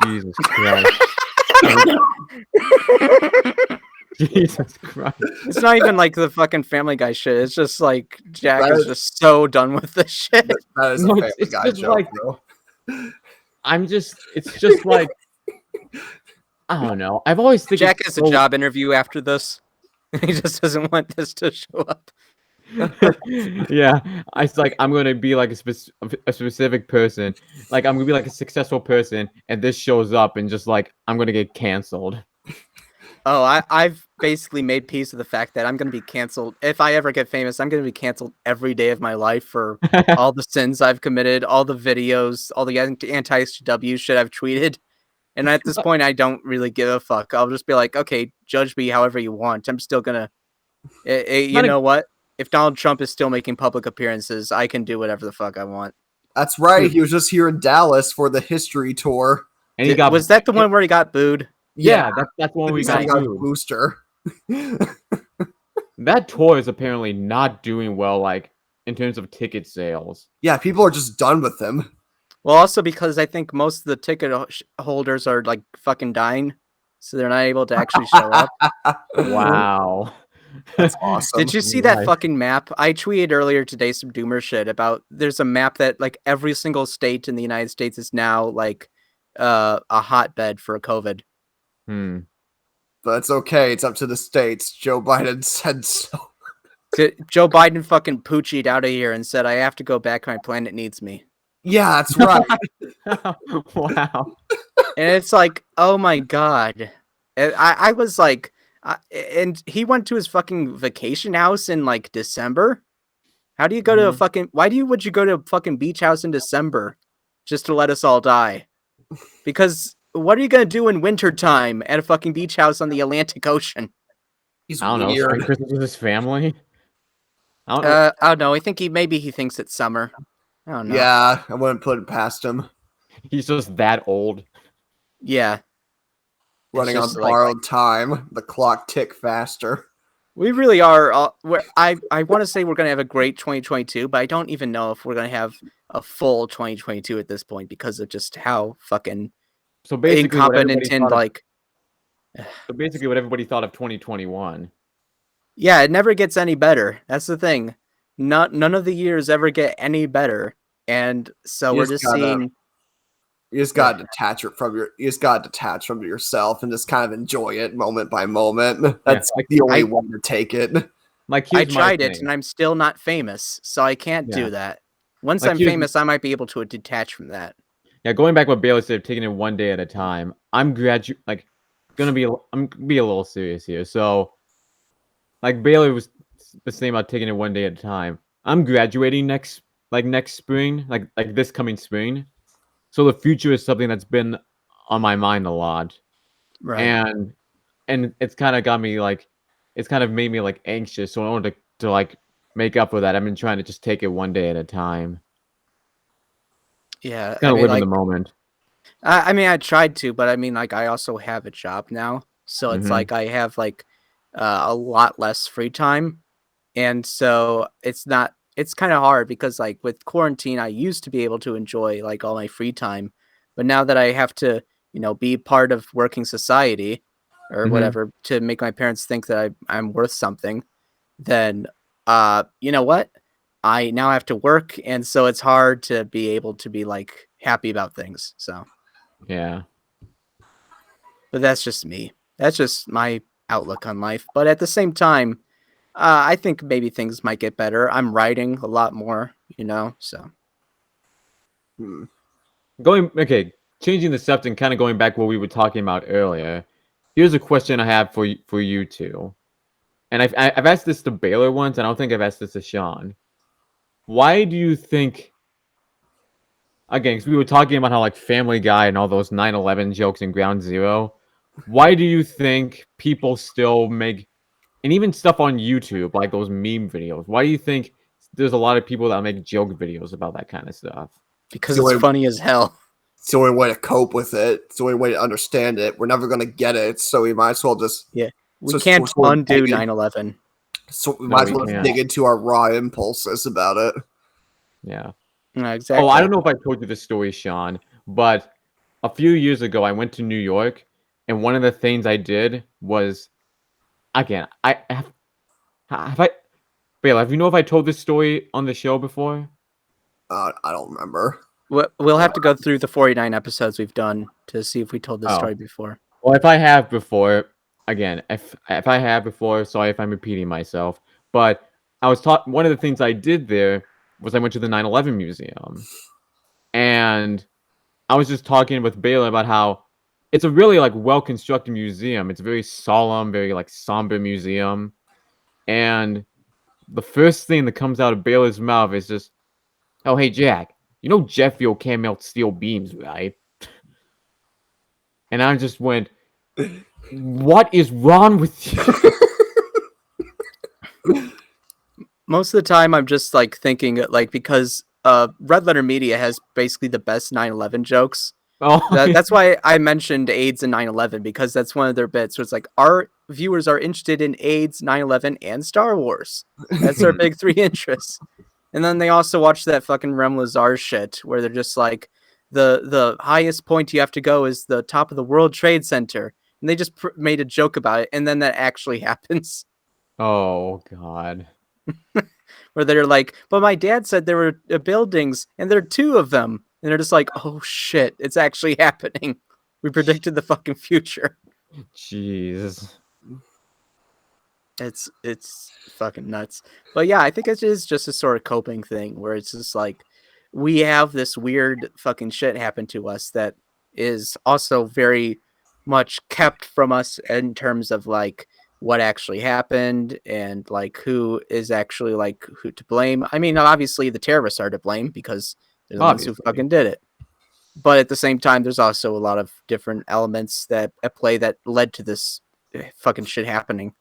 Jesus Christ. Jesus Christ. It's not even like the fucking Family Guy shit. It's just like Jack is just so done with this shit. That is a Family Guy joke, like, bro. It's just like I don't know. I've always think Jack has a job interview after this. He just doesn't want this to show up. Yeah, it's like I'm gonna be like a specific person. Like I'm gonna be like a successful person, and this shows up, and just like I'm gonna get canceled. Oh, I've basically made peace with the fact that I'm going to be canceled. If I ever get famous, I'm going to be canceled every day of my life for all the sins I've committed, all the videos, all the anti-SJW shit I've tweeted. And at this point, I don't really give a fuck. I'll just be like, okay, judge me however you want. I'm still gonna. You know what? If Donald Trump is still making public appearances, I can do whatever the fuck I want. That's right. He was just here in Dallas for the history tour. And he Was that the one where he got booed? Yeah, that's one we He said got he got a booed. booster. That tour is apparently not doing well, like in terms of ticket sales. Yeah, people are just done with him. Well, also because I think most of the ticket holders are like fucking dying, so they're not able to actually show up. Wow. That's awesome. Did you see that fucking map? I tweeted earlier today some doomer shit about there's a map that like every single state in the United States is now like a hotbed for COVID. But it's okay. It's up to the states. Joe Biden said so. Joe Biden fucking poochied out of here and said, I have to go back. My planet needs me. Yeah, that's right. Wow. And it's like, oh my God. I was like, and he went to his fucking vacation house in like December. How do you go to a fucking, would you go to a fucking beach house in December just to let us all die? Because what are you going to do in wintertime at a fucking beach house on the Atlantic Ocean? He's I don't know. Spend Christmas with his family. I don't know. I think maybe he thinks it's summer. I don't know. Yeah, I wouldn't put it past him. He's just that old. Yeah. Running on borrowed time. The clock tick faster. We really are. I want to say we're going to have a great 2022, but I don't even know if we're going to have a full 2022 at this point because of just how fucking incompetent and like. So basically, what everybody thought of 2021. Yeah, it never gets any better. That's the thing. None of the years ever get any better, and so we're just seeing. You just gotta detach it from you just gotta detach from yourself and just kind of enjoy it moment by moment. That's the only way to take it. I tried it and I'm still not famous, so I can't do that. Once I'm famous, I might be able to detach from that. Yeah, going back what Bailey said, taking it one day at a time. I'm gonna be a little serious here. So, like Bailey was saying about taking it one day at a time. I'm graduating next spring, like this coming spring. So the future is something that's been on my mind a lot. Right. And it's kind of got me like, it's kind of made me like anxious. So in order to like make up for that, I've been trying to just take it one day at a time. Yeah. Kind of live in the moment. I mean, I tried to, but I mean, like, I also have a job now. So it's like I have like a lot less free time. And so it's kind of hard because like with quarantine, I used to be able to enjoy like all my free time. But now that I have to, be part of working society or whatever to make my parents think that I'm worth something, then, you know what? I now have to work. And so it's hard to be able to be like happy about things. So, yeah. But that's just me. That's just my outlook on life. But at the same time, I think maybe things might get better. I'm writing a lot more, so. Changing the subject and kind of going back what we were talking about earlier. Here's a question I have for you two. And I've asked this to Baylor once, and I don't think I've asked this to Sean. Why do you think, again, because we were talking about how like Family Guy and all those 9/11 jokes in Ground Zero, why do you think people still make, and even stuff on YouTube, like those meme videos, why do you think there's a lot of people that make joke videos about that kind of stuff? Because it's funny as hell. It's the only way to cope with it. It's the only way to understand it. We're never going to get it, so we might as well just... Yeah, we can't undo 9/11. So we might as well dig into our raw impulses about it. Yeah. Exactly. Oh, I don't know if I told you this story, Sean, but a few years ago, I went to New York, and one of the things I did was, again, Bail, have you know if I told this story on the show before? I don't remember. We'll have to go through the 49 episodes we've done to see if we told this story before. Well, if I have before, again, if I have before, sorry if I'm repeating myself, but I was taught, one of the things I did there was I went to the 9/11 museum, and I was just talking with Baylor about how it's a really like well-constructed museum. It's a very solemn, very like somber museum, and the first thing that comes out of Baylor's mouth is just, "Oh, hey Jack, you know jet fuel can't melt steel beams, right?" and I just went, "What is wrong with you?" Most of the time, I'm just like thinking like because Red Letter Media has basically the best 9/11 jokes. Oh, That's why I mentioned AIDS and 9/11 because that's one of their bits. So it's like our viewers are interested in AIDS, 9/11, and Star Wars. That's their big three interests. And then they also watch that fucking Rem Lazar shit where they're just like, the highest point you have to go is the top of the World Trade Center, and they just made a joke about it, and then that actually happens. oh God. Where they're like, but my dad said there were buildings, and there are two of them, and they're just like, oh shit, it's actually happening. We predicted the fucking future. Jeez. It's fucking nuts. But yeah, I think it is just a sort of coping thing where it's just like we have this weird fucking shit happen to us that is also very much kept from us in terms of like what actually happened and like who is actually like who to blame. I mean, obviously the terrorists are to blame because they're the ones who Obviously. fucking did it. But at the same time, there's also a lot of different elements that at play that led to this fucking shit happening.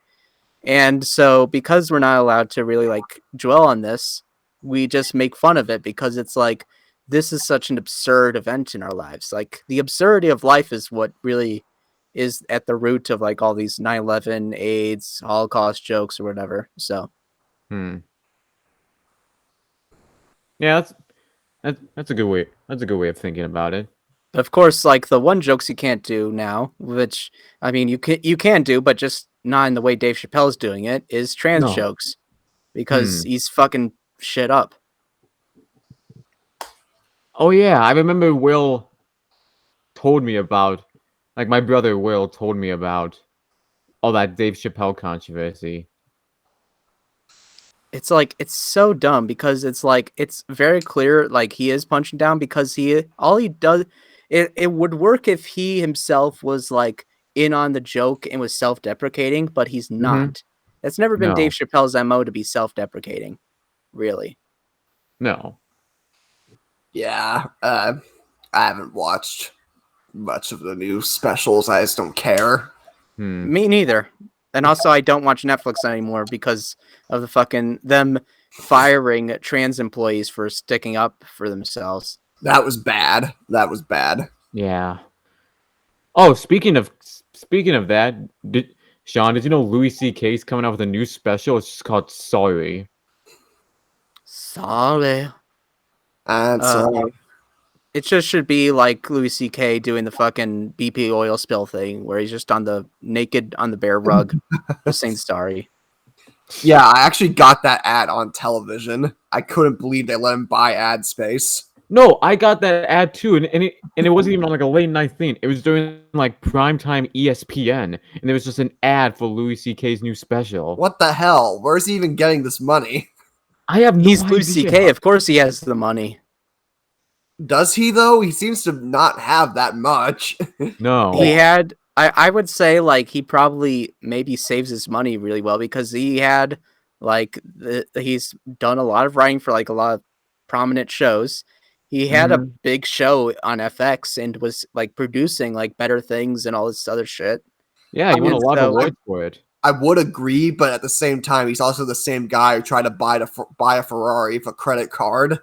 And so because we're not allowed to really like dwell on this, we just make fun of it because it's like this is such an absurd event in our lives. Like the absurdity of life is what really is at the root of like all these 9/11 AIDS, Holocaust jokes or whatever. So Hmm. Yeah, that's a good way. That's a good way of thinking about it. of course, like the one jokes you can't do now, which I mean you can do, but just not in the way Dave Chappelle's doing it, is trans No. jokes because Hmm. he's fucking shit up. Oh yeah, I remember Will told me about, like my brother Will told me about all that Dave Chappelle controversy. It's like it's so dumb because it's like it's very clear like he is punching down because he all he does it would work if he himself was like in on the joke and was self-deprecating, but he's Mm-hmm. not. That's never been Dave No. Chappelle's MO to be self-deprecating, really. No. Yeah, I haven't watched much of the new specials. I just don't care. Hmm. Me neither. And also I don't watch Netflix anymore because of the fucking them firing trans employees for sticking up for themselves. That was bad. That was bad. Yeah. Oh, speaking of that, Sean, did you know Louis C.K.'s coming out with a new special? It's just called Sorry. Sorry. So It just should be like Louis C.K. doing the fucking BP oil spill thing, where he's just on the naked on the bear rug, just saying sorry. yeah, I actually got that ad on television. I couldn't believe they let him buy ad space. No, I got that ad too, and it wasn't even on like a late night thing. It was during like primetime ESPN, and there was just an ad for Louis C.K.'s new special. What the hell? Where's he even getting this money? I have no He's idea. Louis C.K. Of course, he has the money. Does he though? He seems to not have that much. No. He had. I would say like he probably maybe saves his money really well because he had like he's done a lot of writing for like a lot of prominent shows. He had a Mhm. big show on FX and was like producing like Better Things and all this other shit. Yeah, he won a And lot of so awards for it. I would agree, but at the same time, he's also the same guy who tried to buy a Ferrari with a credit card.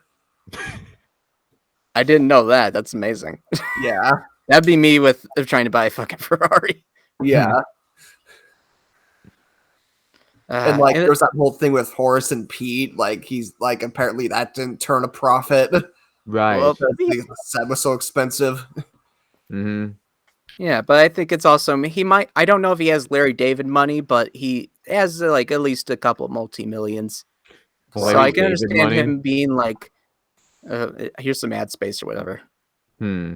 I didn't know that. That's amazing. Yeah, That'd be me with trying to buy a fucking Ferrari. yeah. And like, And there's that whole thing with Horace and Pete. Like, he's like, apparently that didn't turn a profit. Right. well, The set was so expensive. Mm-hmm. yeah, but I think it's also he might. I don't know if he has Larry David money, but he has like at least a couple multi-millions. So Larry I can David understand money. him being like, here's some ad space or whatever. Hmm.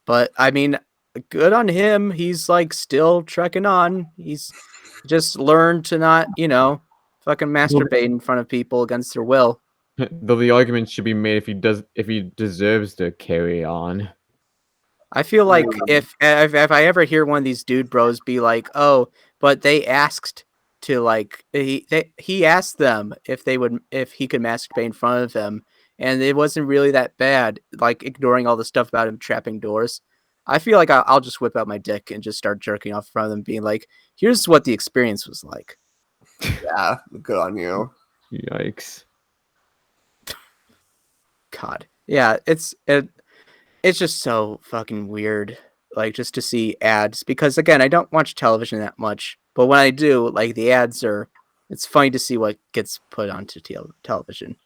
But I mean, good on him. He's like still trekking on. He's just learned to not, fucking masturbate in front of people against their will. Though the argument should be made if he deserves to carry on. I feel like if I ever hear one of these dude bros be like, "Oh, but they asked to like he asked them if he could masturbate in front of him, and it wasn't really that bad," like ignoring all the stuff about him trapping doors. I feel like I'll just whip out my dick and just start jerking off in front of them, being like, "Here's what the experience was like." Yeah, good on you. Yikes. God, yeah, it's just so fucking weird, like, just to see ads, because again, I don't watch television that much, but when I do, like, the ads are it's funny to see what gets put onto television.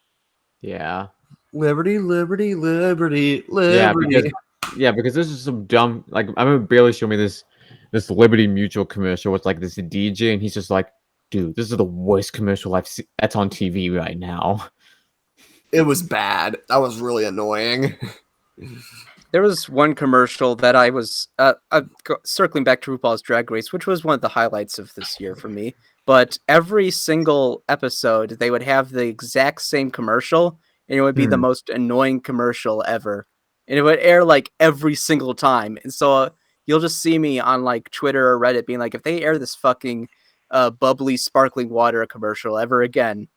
Yeah. Liberty, liberty, liberty, Yeah, liberty. because this is some dumb, like, I remember Bailey showed me this Liberty Mutual commercial with like this DJ, and he's just like, dude, this is the worst commercial I've seen that's on TV right now. It was bad. That was really annoying. There was one commercial that I was circling back to RuPaul's Drag Race, which was one of the highlights of this year for me. But every single episode, they would have the exact same commercial, and it would be the most annoying commercial ever. And it would air like every single time. And so you'll just see me on like Twitter or Reddit being like, if they air this fucking bubbly, sparkling water commercial ever again,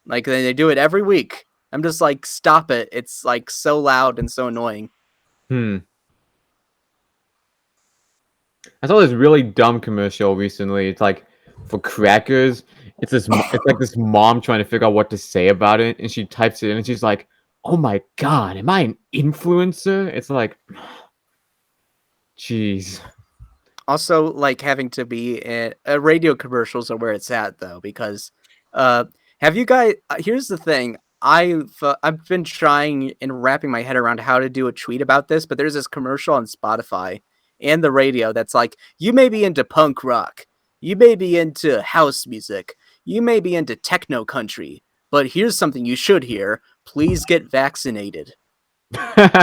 like they do it every week. I'm just like, stop it. It's like so loud and so annoying. I saw this really dumb commercial recently. It's like for crackers. It's like this mom trying to figure out what to say about it, and she types it in, and she's like, "Oh my god, am I an influencer?" It's like, jeez. Also, like having to be in radio commercials are where it's at though, because have you guys? Here's the thing. I've been trying and wrapping my head around how to do a tweet about this, but there's this commercial on Spotify and the radio that's like, you may be into punk rock, you may be into house music, you may be into techno country, but here's something you should hear. Please get vaccinated. Do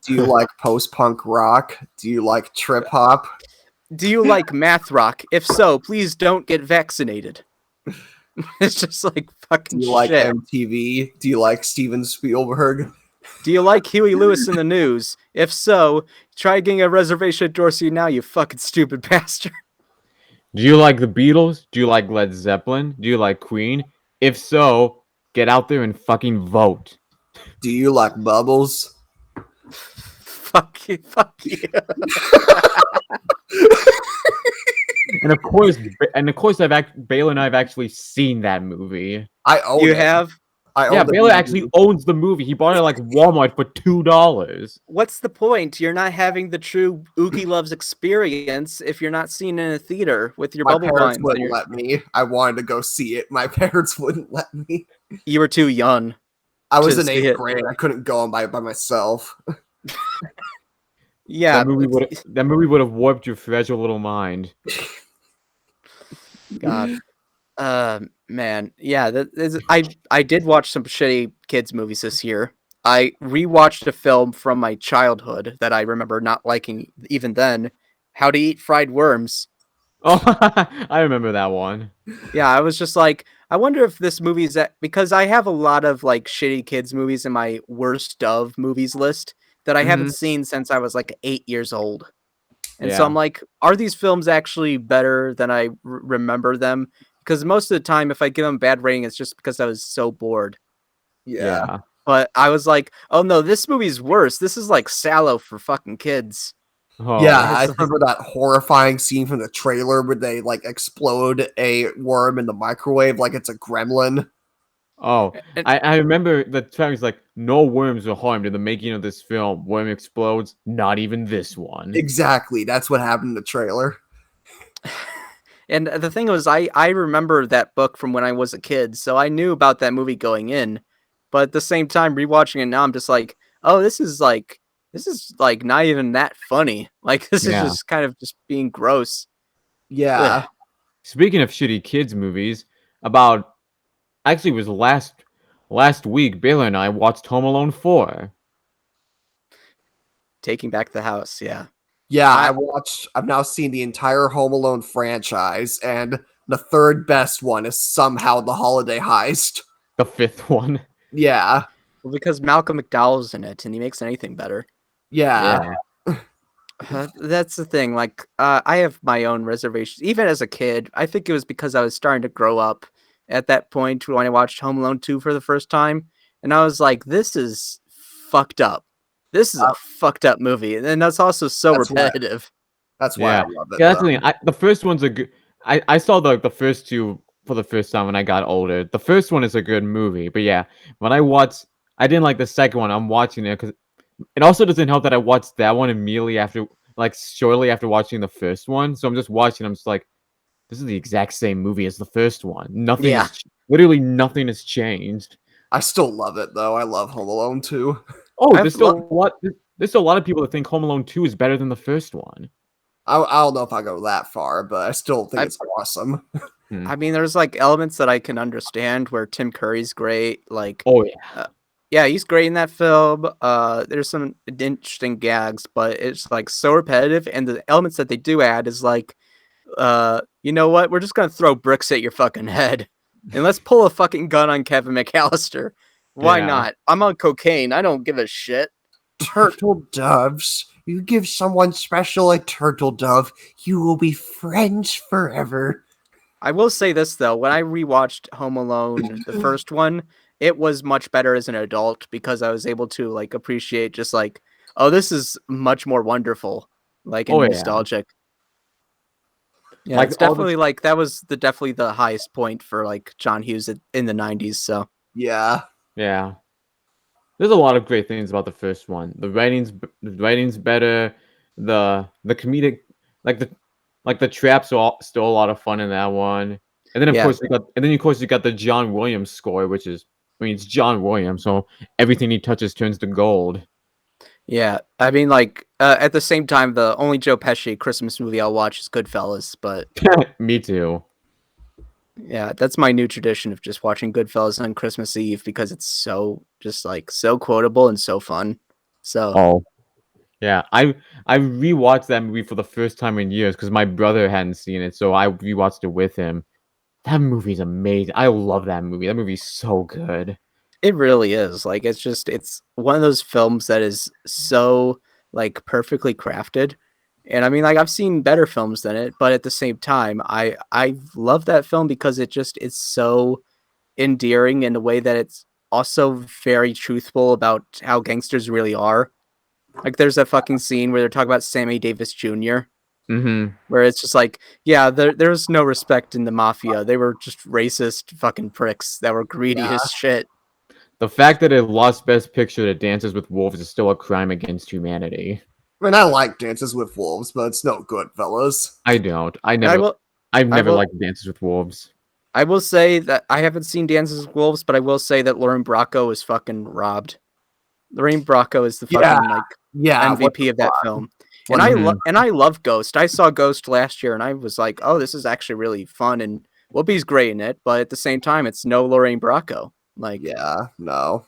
you like post-punk rock? Do you like trip hop? Do you like math rock? If so, please don't get vaccinated. It's just like fucking Do you like shit. MTV? Do you like Steven Spielberg? Do you like Huey Lewis in the News? If so, try getting a reservation at Dorsey now, you fucking stupid bastard. Do you like the Beatles? Do you like Led Zeppelin? Do you like Queen? If so, get out there and fucking vote. Do you like Bubbles? Fuck you, fuck you. And of course, Baylor and I have actually seen that movie. I own You it. have? Yeah, Baylor actually owns the movie. He bought it at like Walmart for $2. What's the point? You're not having the true Ookie Loves experience if you're not seeing it in a theater with your My bubble parents vines. wouldn't let me. I wanted to go see it. My parents wouldn't let me. You were too young. I was in see 8th it. grade. I couldn't go by myself. Yeah, That movie would have warped your fragile little mind. God. Man, yeah, I did watch some shitty kids movies this year. I rewatched a film from my childhood that I remember not liking even then, How to Eat Fried Worms. Oh, I remember that one. Yeah, I was just like, I wonder if this movie's because I have a lot of like shitty kids movies in my worst of movies list that I haven't seen since I was like 8 years old. And so I'm like, are these films actually better than I remember them? Because most of the time, if I give them bad rating, it's just because I was so bored. Yeah. But I was like, oh no, this movie's worse. This is like Sallow for fucking kids. Oh, Yeah, I remember that horrifying scene from the trailer where they like explode a worm in the microwave like it's a gremlin. Oh, I remember the time he's like, no worms were harmed in the making of this film. Worm explodes, not even this one. Exactly. That's what happened in the trailer. And the thing was, I remember that book from when I was a kid, so I knew about that movie going in. But at the same time, rewatching it now, I'm just like, oh, this is like not even that funny. Like this is just kind of just being gross. Yeah. Ugh. Speaking of shitty kids movies, actually it was last week, Baylor and I watched Home Alone 4. Taking Back the House, yeah. Yeah, I've now seen the entire Home Alone franchise, and the third best one is somehow The Holiday Heist. The fifth one. Yeah. Well, because Malcolm McDowell's in it, and he makes anything better. Yeah. That's the thing. Like, I have my own reservations. Even as a kid, I think it was because I was starting to grow up at that point when I watched Home Alone 2 for the first time, and I was like, this is fucked up. This is a fucked up movie, and that's also so That's why- repetitive. That's why Yeah. I love it. Yeah, that's the though. thing. The first one's a good. I saw the first two for the first time when I got older. The first one is a good movie, but yeah, when I didn't like the second one. I'm watching it because it also doesn't help that I watched that one immediately after, like shortly after watching the first one. So I'm just watching. I'm just like, this is the exact same movie as the first one. Nothing Yeah. has literally nothing has changed. I still love it though. I love Home Alone too. Oh, I've there's still a lot. There's still a lot of people that think Home Alone 2 is better than the first one. I don't know if I go that far, but I still think I- it's awesome. I mean, there's like elements that I can understand where Tim Curry's great. Like, Oh yeah. yeah, he's great in that film. There's some interesting gags, but it's like so repetitive, and the elements that they do add is like, you know what? We're just gonna throw bricks at your fucking head, and let's pull a fucking gun on Kevin McAllister. Why Yeah. not? I'm on cocaine. I don't give a shit. Turtle doves. You give someone special a turtle dove, you will be friends forever. I will say this though, when I rewatched Home Alone, the first one, it was much better as an adult because I was able to like appreciate just like, oh, this is much more wonderful, like and Oh, yeah. nostalgic. Yeah, Like, it's all the- definitely like that was definitely the highest point for like John Hughes in the 90s. So Yeah. Yeah. There's a lot of great things about the first one. The writing's better. The comedic, like the traps are still a lot of fun in that one. And then of Yeah. course you got the John Williams score, which is, I mean, it's John Williams, so everything he touches turns to gold. yeah, I mean like at the same time, the only Joe Pesci Christmas movie I'll watch is Goodfellas, but Me too. yeah, that's my new tradition of just watching Goodfellas on Christmas Eve because it's so just like so quotable and so fun. So Oh. Yeah, I rewatched that movie for the first time in years because my brother hadn't seen it, so I rewatched it with him. That movie's amazing. I love that movie. That movie's so good. it really is. Like it's one of those films that is so like perfectly crafted. And I mean like I've seen better films than it, but at the same time, I love that film because it's so endearing in a way that it's also very truthful about how gangsters really are. Like there's that fucking scene where they're talking about Sammy Davis Jr. Mm-hmm. where it's just like, yeah, there's no respect in the mafia. They were just racist fucking pricks that were greedy Yeah. as shit. The fact that it lost Best Picture to Dances with Wolves is still a crime against humanity. I mean, I like Dances with Wolves, but it's no good, fellas. I don't. And I will I've never will- liked Dances with Wolves. I will say that I haven't seen Dances with Wolves, but I will say that Lauren Bracco is fucking robbed. Lorraine Bracco is the fucking Yeah. like Yeah. MVP of that film. And I love Ghost. I saw Ghost last year and I was like, "Oh, this is actually really fun and Whoopi's great in it," but at the same time it's no Lorraine Bracco. Like Yeah. No.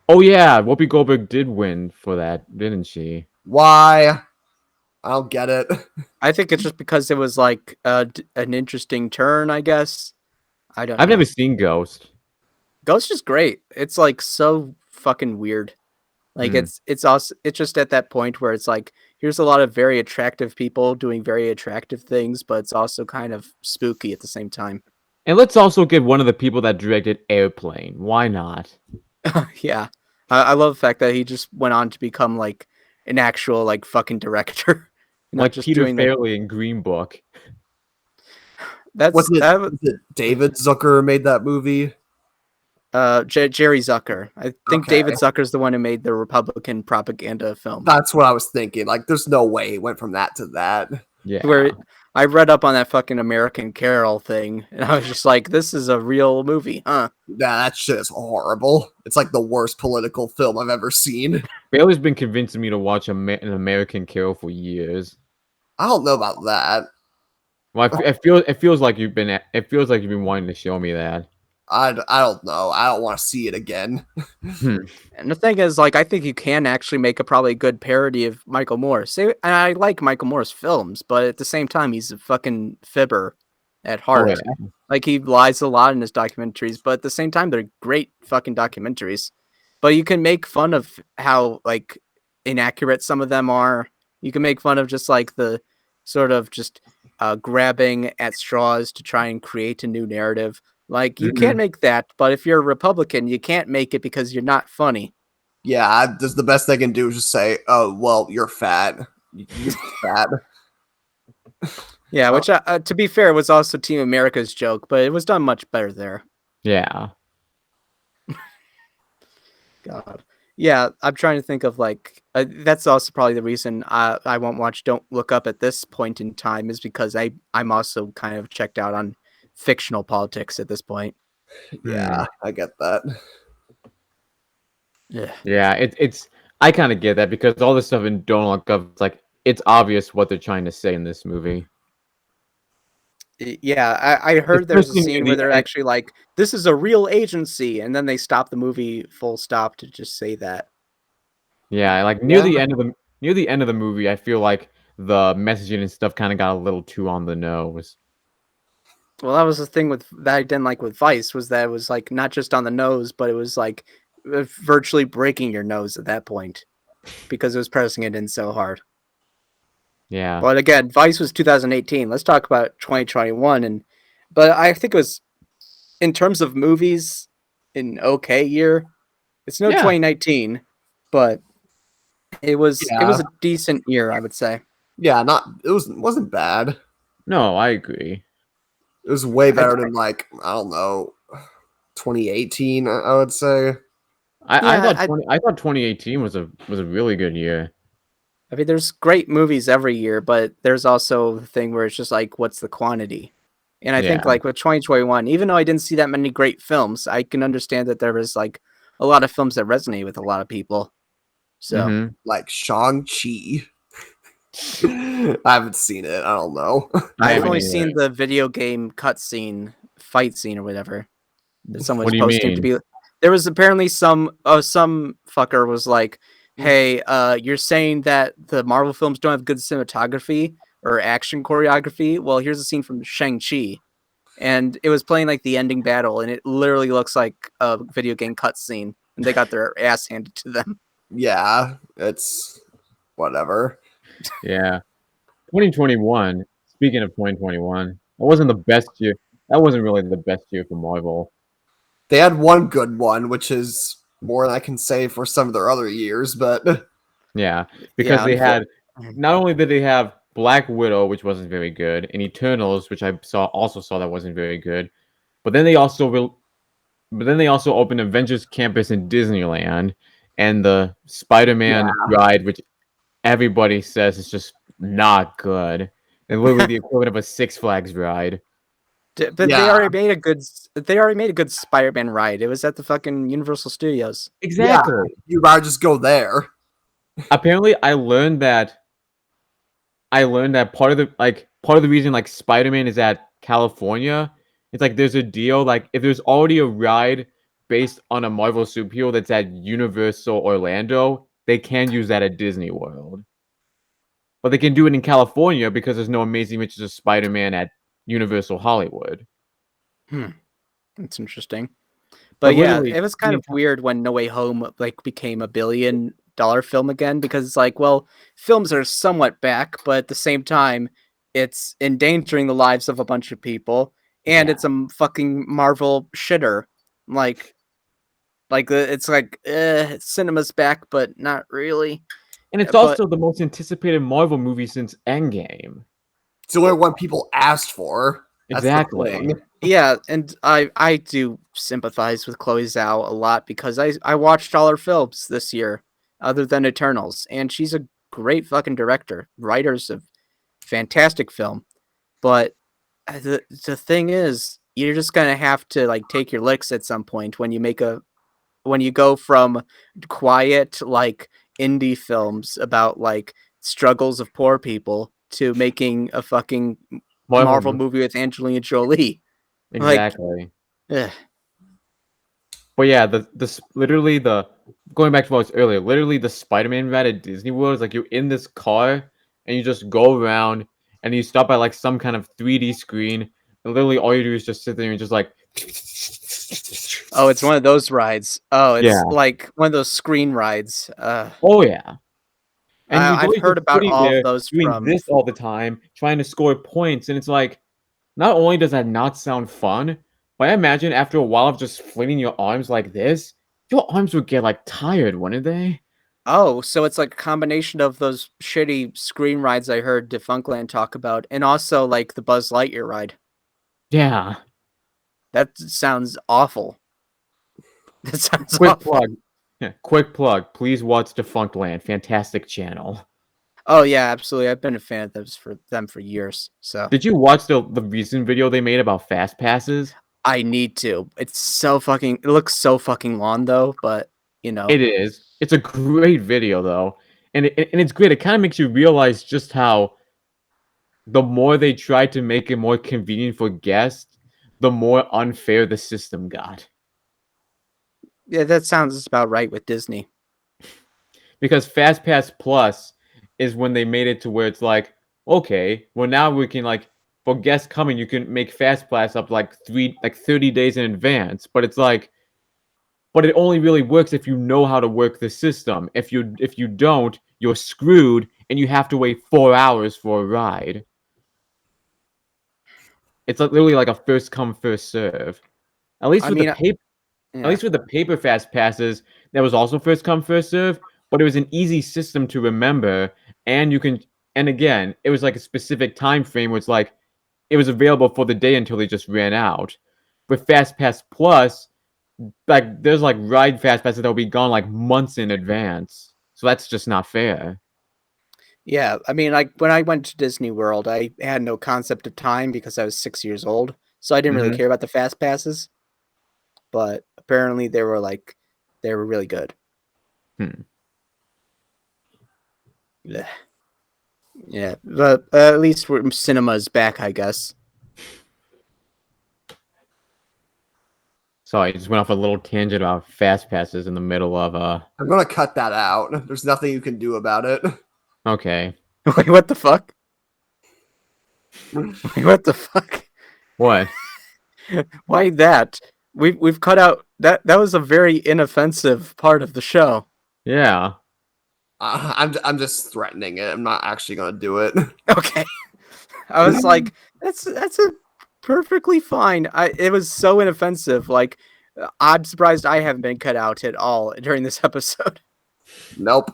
Oh yeah, Whoopi Goldberg did win for that, didn't she? Why? I don't get it. I think it's just because it was like an interesting turn, I guess. I don't know. I've never seen Ghost. Ghost is great. It's like so fucking weird. Like Hmm. it's also it's just at that point where it's like here's a lot of very attractive people doing very attractive things, but it's also kind of spooky at the same time. And let's also give one of the people that directed Airplane. Why not? Yeah. I love the fact that he just went on to become like an actual like fucking director. Not Like just Peter doing Farrelly in Green Book. that's Was it David Zucker made that movie? Jerry Zucker. I think Okay. David Zucker's the one who made the Republican propaganda film. That's what I was thinking. Like, there's no way it went from that to that. Yeah. Where I read up on that fucking American Carol thing, and I was just like, this is a real movie, huh? Yeah, that shit is horrible. It's like the worst political film I've ever seen. Farrelly's been convincing me to watch an American Carol for years. I don't know about that. Well, it feels like you've been wanting to show me that. I don't know. I don't want to see it again. And the thing is, like, I think you can actually make a probably good parody of Michael Moore. And I like Michael Moore's films, but at the same time, he's a fucking fibber at heart. yeah. Like, he lies a lot in his documentaries, but at the same time, they're great fucking documentaries. But you can make fun of how, like, inaccurate some of them are. You can make fun of just, like, the sort of just grabbing at straws to try and create a new narrative. Like, you can't make that, but if you're a Republican, you can't make it because you're not funny. Yeah, just the best they can do is just say, "Oh, well, you're fat. You're fat." Yeah, which to be fair was also Team America's joke, but it was done much better there. Yeah. God. Yeah, I'm trying to think of like that's also probably the reason I won't watch Don't Look Up at this point in time is because I'm also kind of checked out on fictional politics at this point. Yeah, I get that. Yeah. Yeah, it's I kind of get that because all this stuff in Don't Look Up, it's like it's obvious what they're trying to say in this movie. Yeah, I heard there's a Especially scene near where the they're end. actually like, "This is a real agency," and then they stop the movie full stop to just say that. Yeah, like Yeah. near the end of the movie, I feel like the messaging and stuff kind of got a little too on the nose. Well, that was the thing with that I didn't like with Vice was that it was like not just on the nose, but it was like virtually breaking your nose at that point because it was pressing it in so hard. Yeah. But again, Vice was 2018. Let's talk about 2021 but I think it was in terms of movies an okay year. It's no Yeah. 2019, but it was Yeah. a decent year, I would say. Yeah, wasn't bad. No, I agree. It was way I, better than like, I don't know, 2018, I would say. yeah, I thought 2018 was a really good year. I mean, there's great movies every year, but there's also the thing where it's just like, what's the quantity? And I think Yeah. like with 2021, even though I didn't see that many great films, I can understand that there was like a lot of films that resonate with a lot of people. So Mhm. Like Shang-Chi. I haven't seen it. I don't know. I've haven't only either. seen the video game cutscene, fight scene, or whatever that someone What was do you posting to mean? be. There was apparently some fucker was like, "Hey, you're saying that the Marvel films don't have good cinematography or action choreography? Well, here's a scene from Shang-Chi." And it was playing like the ending battle, and it literally looks like a video game cutscene, and they got their ass handed to them. Yeah, it's whatever. Yeah. 2021, speaking of 2021, that wasn't the best year. That wasn't really the best year for Marvel. They had one good one, which is more than I can say for some of their other years, but Yeah, because Yeah, they had unfortunately. not only did they have Black Widow, which wasn't very good, and Eternals, which I also saw that wasn't very good, but then they also opened Avengers Campus in Disneyland and the Spider-Man ride, which everybody says is just not good, and literally the equivalent of a Six Flags ride. But yeah, they already made a good Spider-Man ride. It was at the fucking Universal Studios. yeah, Exactly. you'd rather just go there. Apparently, I learned that part of the reason like Spider-Man is at California, it's like there's a deal like if there's already a ride based on a Marvel superhero that's at Universal Orlando, they can use that at Disney World. But they can do it in California because there's no Amazing Adventures of Spider-Man at Universal Hollywood. That's interesting. But But yeah, literally, it was kind of weird when No Way Home like became $1 billion film again because it's like, well, films are somewhat back, but at the same time, it's endangering the lives of a bunch of people, and yeah. it's a fucking Marvel shitter. Like, it's like, cinema's back, but not really. And it's But also the most anticipated Marvel movie since Endgame. It's the only one people asked for. That's the Exactly. thing. yeah, and I do sympathize with Chloe Zhao a lot because I watched all her films this year, other than Eternals, and she's a great fucking director. Writer's a fantastic film, but the thing is, you're just gonna have to like take your licks at some point when you go from quiet like indie films about like struggles of poor people to making a fucking Marvel Marvel, movie with Angelina Jolie. Like, exactly. ugh. But yeah, literally the going back to what I was earlier, literally the Spider-Man ride at Disney World is like you're in this car and you just go around and you stop at like some kind of 3D screen and literally all you do is just sit there and just like Oh, it's one of those rides. Oh, yeah. it's like one of those screen rides. Oh yeah. And you're I've literally heard just about sitting all of there those doing from. this all the time, trying to score points, and it's like not only does that not sound fun, but I imagine after a while of just flinging your arms like this, Your arms would get like tired, wouldn't they? Oh, so it's like a combination of those shitty screen rides I heard Defunctland talk about, and also like the Buzz Lightyear ride. Yeah. That sounds awful. That sounds Quick awful. plug. Yeah, quick plug. Please watch Defunctland. Fantastic channel. Oh yeah, absolutely. I've been a fan of those for them for years. So Did you watch the recent video they made about fast passes? I need to. It's so fucking. It looks so fucking long though, but you know. It is. It's a great video though, and it's great. It kind of makes you realize just how the more they tried to make it more convenient for guests, the more unfair the system got. Yeah, that sounds about right with Disney. Because FastPass Plus is when they made it to where it's like, okay, well now we can like for guests coming, you can make FastPass up like 30 days in advance. But it's like, but it only really works if you know how to work the system. If you don't, you're screwed and you have to wait 4 hours for a ride. It's like literally like a first come, first serve. At least I with mean, the paper At yeah. least with the paper fast passes, that was also first come, first serve, but it was an easy system to remember, and and again, it was like a specific time frame where it's like, it was available for the day until they just ran out. With Fast Pass Plus, like, there's like ride fast passes that will be gone like months in advance. So that's just not fair. Yeah, I mean, like when I went to Disney World, I had no concept of time because I was 6 years old, so I didn't really Mm-hmm. care about the fast passes. But apparently, they were really good. Hmm. Yeah, yeah, but at least cinema is back, I guess. Sorry, I just went off a little tangent about fast passes in the middle of I'm gonna cut that out. There's nothing you can do about it. Okay. Wait, what the fuck? Wait, what the fuck? What? Why that? We've cut out that. That was a very inoffensive part of the show. Yeah. I'm just threatening it. I'm not actually gonna do it. Okay, I was like, that's a perfectly fine. It was so inoffensive. Like, I'm surprised I haven't been cut out at all during this episode. Nope.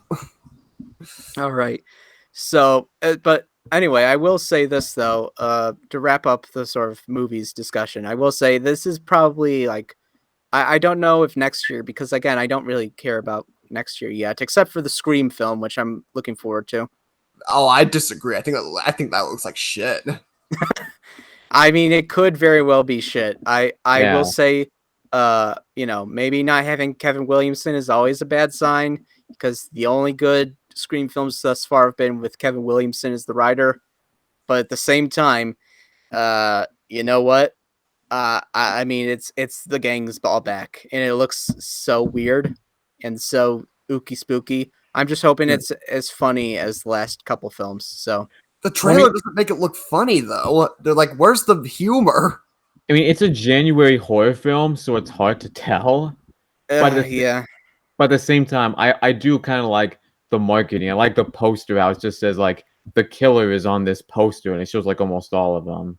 All right. So, but anyway, I will say this though, to wrap up the sort of movies discussion, I will say this is probably like, I don't know if next year, because again, I don't really care about next year yet, except for the Scream film, which I'm looking forward to. Oh, I disagree. I think that looks like shit. I mean, it could very well be shit. I Yeah. will say, maybe not having Kevin Williamson is always a bad sign, because the only good Scream films thus far have been with Kevin Williamson as the writer. But at the same time, you know what? I mean, it's the gang's ball back, and it looks so weird and so ooky spooky. I'm just hoping it's as funny as the last couple films. So The trailer doesn't make it look funny though. They're like, where's the humor? I mean, it's a January horror film, so it's hard to tell. yeah. But at the same time, I do kind of like the marketing. I like the poster out. It just says like the killer is on this poster, and it shows like almost all of them.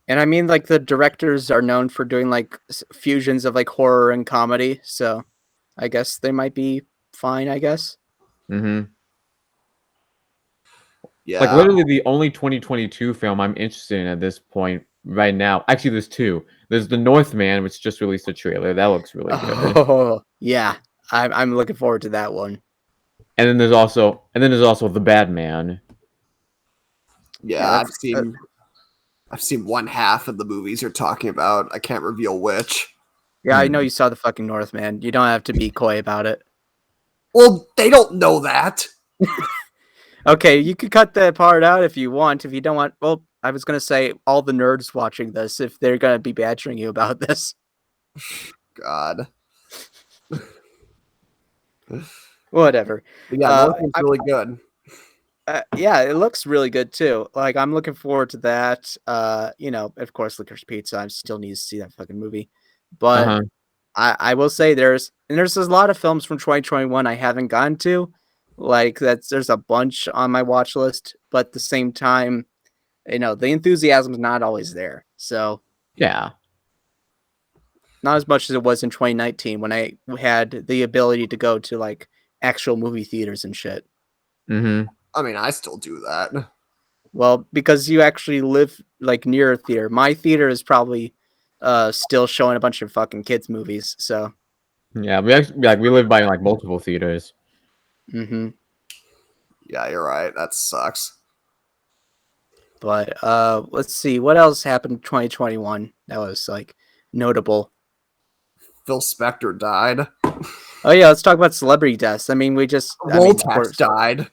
And I mean, like, the directors are known for doing like fusions of like horror and comedy, so I guess they might be fine. I guess. Mm-hmm. Yeah. Like literally the only 2022 film I'm interested in at this point right now. Actually, there's two. There's The Northman, which just released a trailer. That looks really good. Oh yeah, I'm looking forward to that one. And then there's also The Bad Man. Yeah, Yeah, I've seen one half of the movies you're talking about. I can't reveal which. yeah, I know you saw the fucking Northman. You don't have to be coy about it. Well, they don't know that. Okay, you could cut that part out if you want. If you don't want, well, I was gonna say all the nerds watching this, if they're gonna be badgering you about this. God. Whatever. But yeah, Northman's really good. Yeah, it looks really good too. Like, I'm looking forward to that. Of course, Licorice Pizza. I still need to see that fucking movie. But Uh-huh. I will say there's a lot of films from 2021 I haven't gotten to. Like, there's a bunch on my watch list, but at the same time, the enthusiasm's not always there. So Yeah. Not as much as it was in 2019 when I had the ability to go to like actual movie theaters and shit. Mm-hmm. I mean, I still do that. Well, because you actually live like near a theater. My theater is probably still showing a bunch of fucking kids movies. So, Yeah, we actually we live by like multiple theaters. hmm Yeah, you're right. That sucks. but let's see what else happened in 2021 that was like notable. Phil Spector died. Oh yeah, let's talk about celebrity deaths. I mean, of Voltax course. died.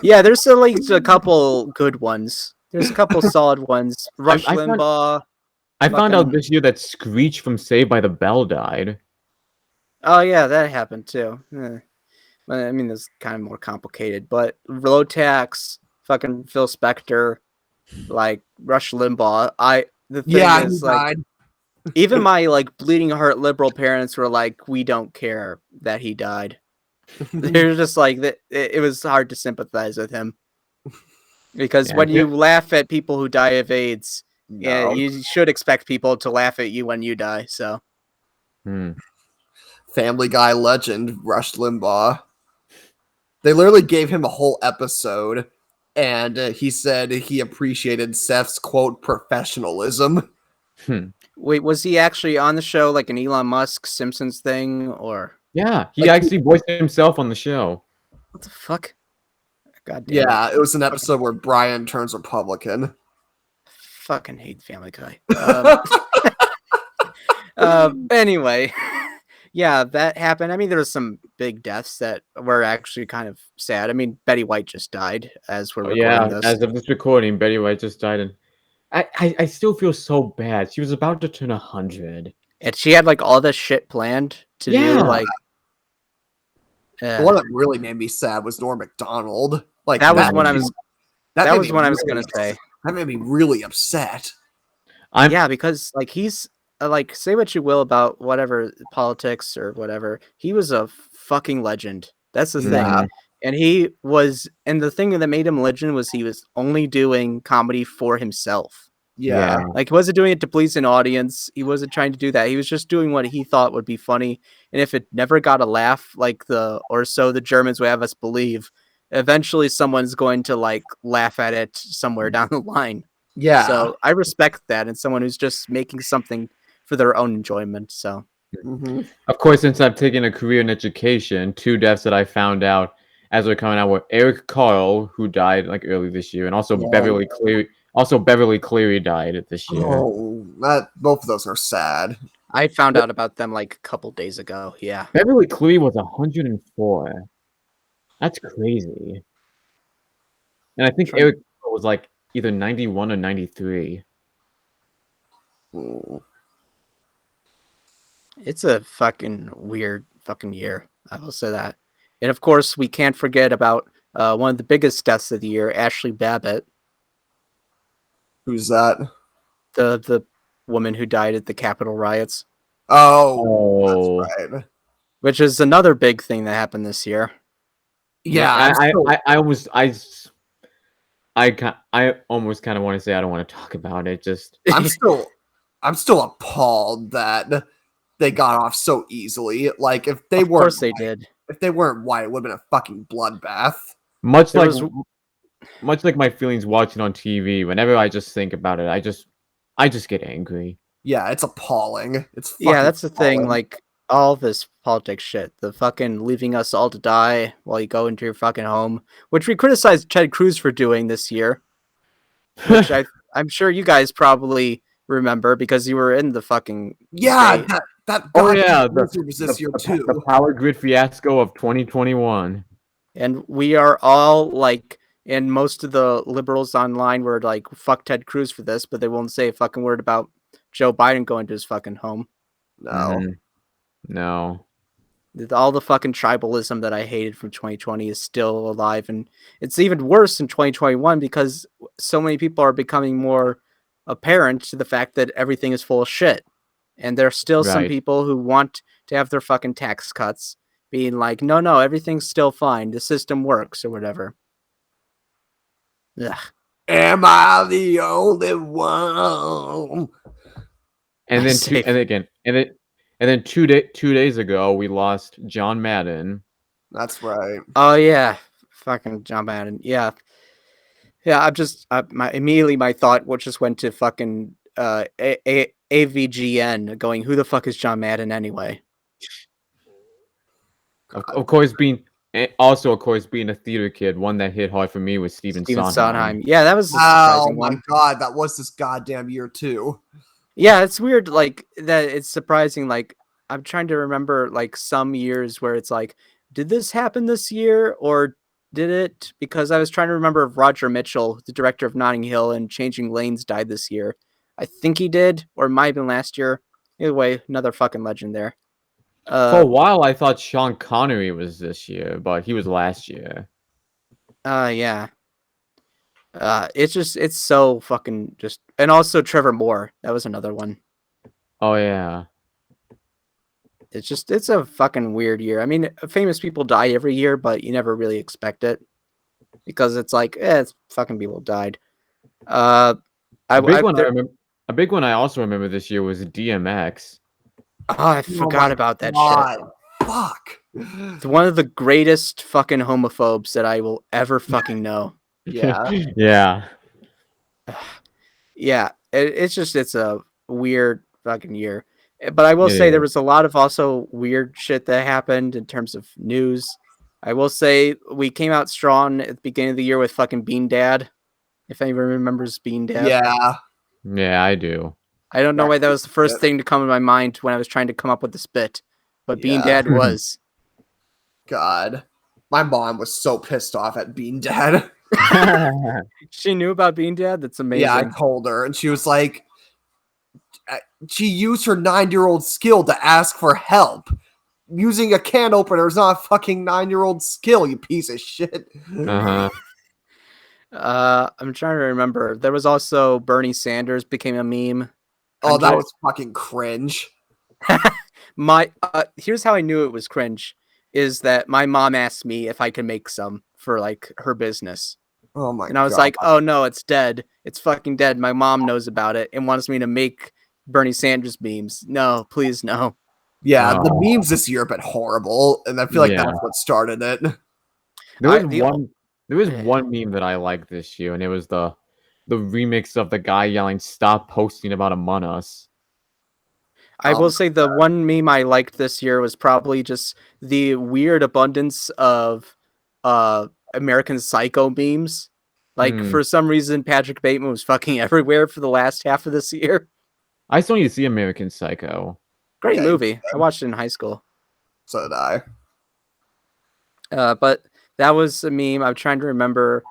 Yeah, there's at least a couple good ones. There's a couple solid ones. Rush I found Limbaugh. I found out Fucking. this year that Screech from Saved by the Bell died. Oh yeah, that happened too. I mean, it's kind of more complicated, but Rotax, fucking Phil Spector, like Rush Limbaugh. The thing Yeah, he is, like, died. even my like bleeding heart liberal parents were like, "We don't care that he died." They're just like that. It was hard to sympathize with him because Yeah, when you laugh at people who die of AIDS, yeah, No. you should expect people to laugh at you when you die. So. Hmm. Family Guy legend, Rush Limbaugh. They literally gave him a whole episode, and he said he appreciated Seth's, quote, professionalism. Hmm. Wait, was he actually on the show like an Elon Musk Simpsons thing or Yeah, he Like, actually voiced himself on the show. what the fuck? God damn Yeah, it was an Fucking, episode where Brian turns Republican. fucking hate Family Guy. Anyway, yeah, that happened. I mean, there was some big deaths that were actually kind of sad. I mean, Betty White just died as we're Oh, recording yeah, this, as of this recording, Betty White just died, and I still feel so bad. She was about to turn 100. and she had like all this shit planned to do. Yeah. Like, The one that really made me sad was Norm Macdonald. Like that was that when I made was. that That made was me what I was really gonna say. upset. That made me really upset. Yeah, because like he's like say what you will about whatever politics or whatever, he was a fucking legend. That's the thing. Yeah. And the thing that made him legend was he was only doing comedy for himself. Yeah. Like he wasn't doing it to please an audience. He wasn't trying to do that. He was just doing what he thought would be funny. And if it never got a laugh, or so the Germans would have us believe, eventually someone's going to like laugh at it somewhere down the line. Yeah. So I respect that in someone who's just making something for their own enjoyment. So Mhm. Of course, since I've taken a career in education, two deaths that I found out as they're coming out were Eric Carle, who died like early this year, and also Yeah. Beverly Cleary. Also, Beverly Cleary died this year. Oh, both of those are sad. I found out about them like a couple days ago. Yeah. Beverly Cleary was 104. That's crazy. And I think Trying- Eric Carle was like either 91 or 93. Mm. It's a fucking weird fucking year. I will say that. And of course, we can't forget about one of the biggest deaths of the year, Ashley Babbitt, Who's that? the woman who died at the Capitol riots, Oh, that's right. which is another big thing that happened this year. Yeah, I almost kind of want to say I don't want to talk about it. Just I'm still appalled that they got off so easily. Like if they Of weren't course they white, did. if they weren't white, it would have been a fucking bloodbath. much There like was- much like my feelings watching on TV. Whenever I just think about it, I just get angry. Yeah, it's appalling. It's Yeah, fucking that's the thing. appalling. Like all this politics shit, the fucking leaving us all to die while you go into your fucking home, which we criticized Ted Cruz for doing this year, which I'm sure you guys probably remember because you were in the fucking Yeah, state. that Oh goddamn yeah, blizzard was this year too. the power grid fiasco of 2021. And we are all like, and most of the liberals online were like, "Fuck Ted Cruz for this," but they won't say a fucking word about Joe Biden going to his fucking home. No. Mhm. No. All the fucking tribalism that I hated from 2020 is still alive, and it's even worse in 2021 because so many people are becoming more apparent to the fact that everything is full of shit. And there's still some Right. people who want to have their fucking tax cuts, being like, no, everything's still fine. The system works or whatever. Ugh. Am I the only one? And then Nice save. and then 2 days ago we lost John Madden. That's right. Oh yeah, fucking John Madden. Yeah, yeah. My thought just went to fucking AVGN, going, who the fuck is John Madden anyway? Of course, also of course being a theater kid, one that hit hard for me was Stephen Steven Sondheim. Sondheim. Yeah, that was a Oh surprising my one. god, that was this goddamn year too. Yeah, it's weird, like, that it's surprising, like, I'm trying to remember, like, some years where it's like, did this happen this year, or did it? Because I was trying to remember if Roger Mitchell, the director of Notting Hill and Changing Lanes, died this year. I think he did, or it might have been last year. Either way, another fucking legend there. For a while, I thought Sean Connery was this year, but he was last year. Yeah. It's so fucking just, and also Trevor Moore. That was another one. Oh yeah. It's a fucking weird year. I mean, famous people die every year, but you never really expect it because it's like, it's fucking people died. A big one I remember. A big one I also remember this year was DMX. I forgot about that shit. Fuck. It's one of the greatest fucking homophobes that I will ever fucking know. Yeah. Yeah. Yeah, it's a weird fucking year. But I will It say there is. was a lot of also weird shit that happened in terms of news. I will say we came out strong at the beginning of the year with fucking Bean Dad. If anyone remembers Bean Dad. Yeah. Yeah, I do. I don't know why that was the first Yep. thing to come in my mind when I was trying to come up with this bit. But Bean Yeah. Dad was. God. My mom was so pissed off at Bean Dad. She knew about Bean Dad? That's amazing. Yeah, I told her, and she was like, she used her 9-year-old skill to ask for help. Using a can opener is not a fucking 9-year-old skill, you piece of shit. Uh-huh. I'm trying to remember. There was also Bernie Sanders became a meme. Oh, that was fucking cringe. Here's how I knew it was cringe, is that my mom asked me if I could make some for like her business. Oh my god. And I was like, oh no, it's dead. It's fucking dead. My mom knows about it and wants me to make Bernie Sanders memes. No, please no. Yeah, the Oh. memes this year have been horrible, and I feel like that's what started it. There was one meme that I liked this year, and it was the remix of the guy yelling, "Stop posting about Among Us." I will say the one meme I liked this year was probably just the weird abundance of American Psycho memes. Like, for some reason, Patrick Bateman was fucking everywhere for the last half of this year. I still need to see American Psycho. Great movie. I watched it in high school. So did I. But that was a meme. I'm trying to remember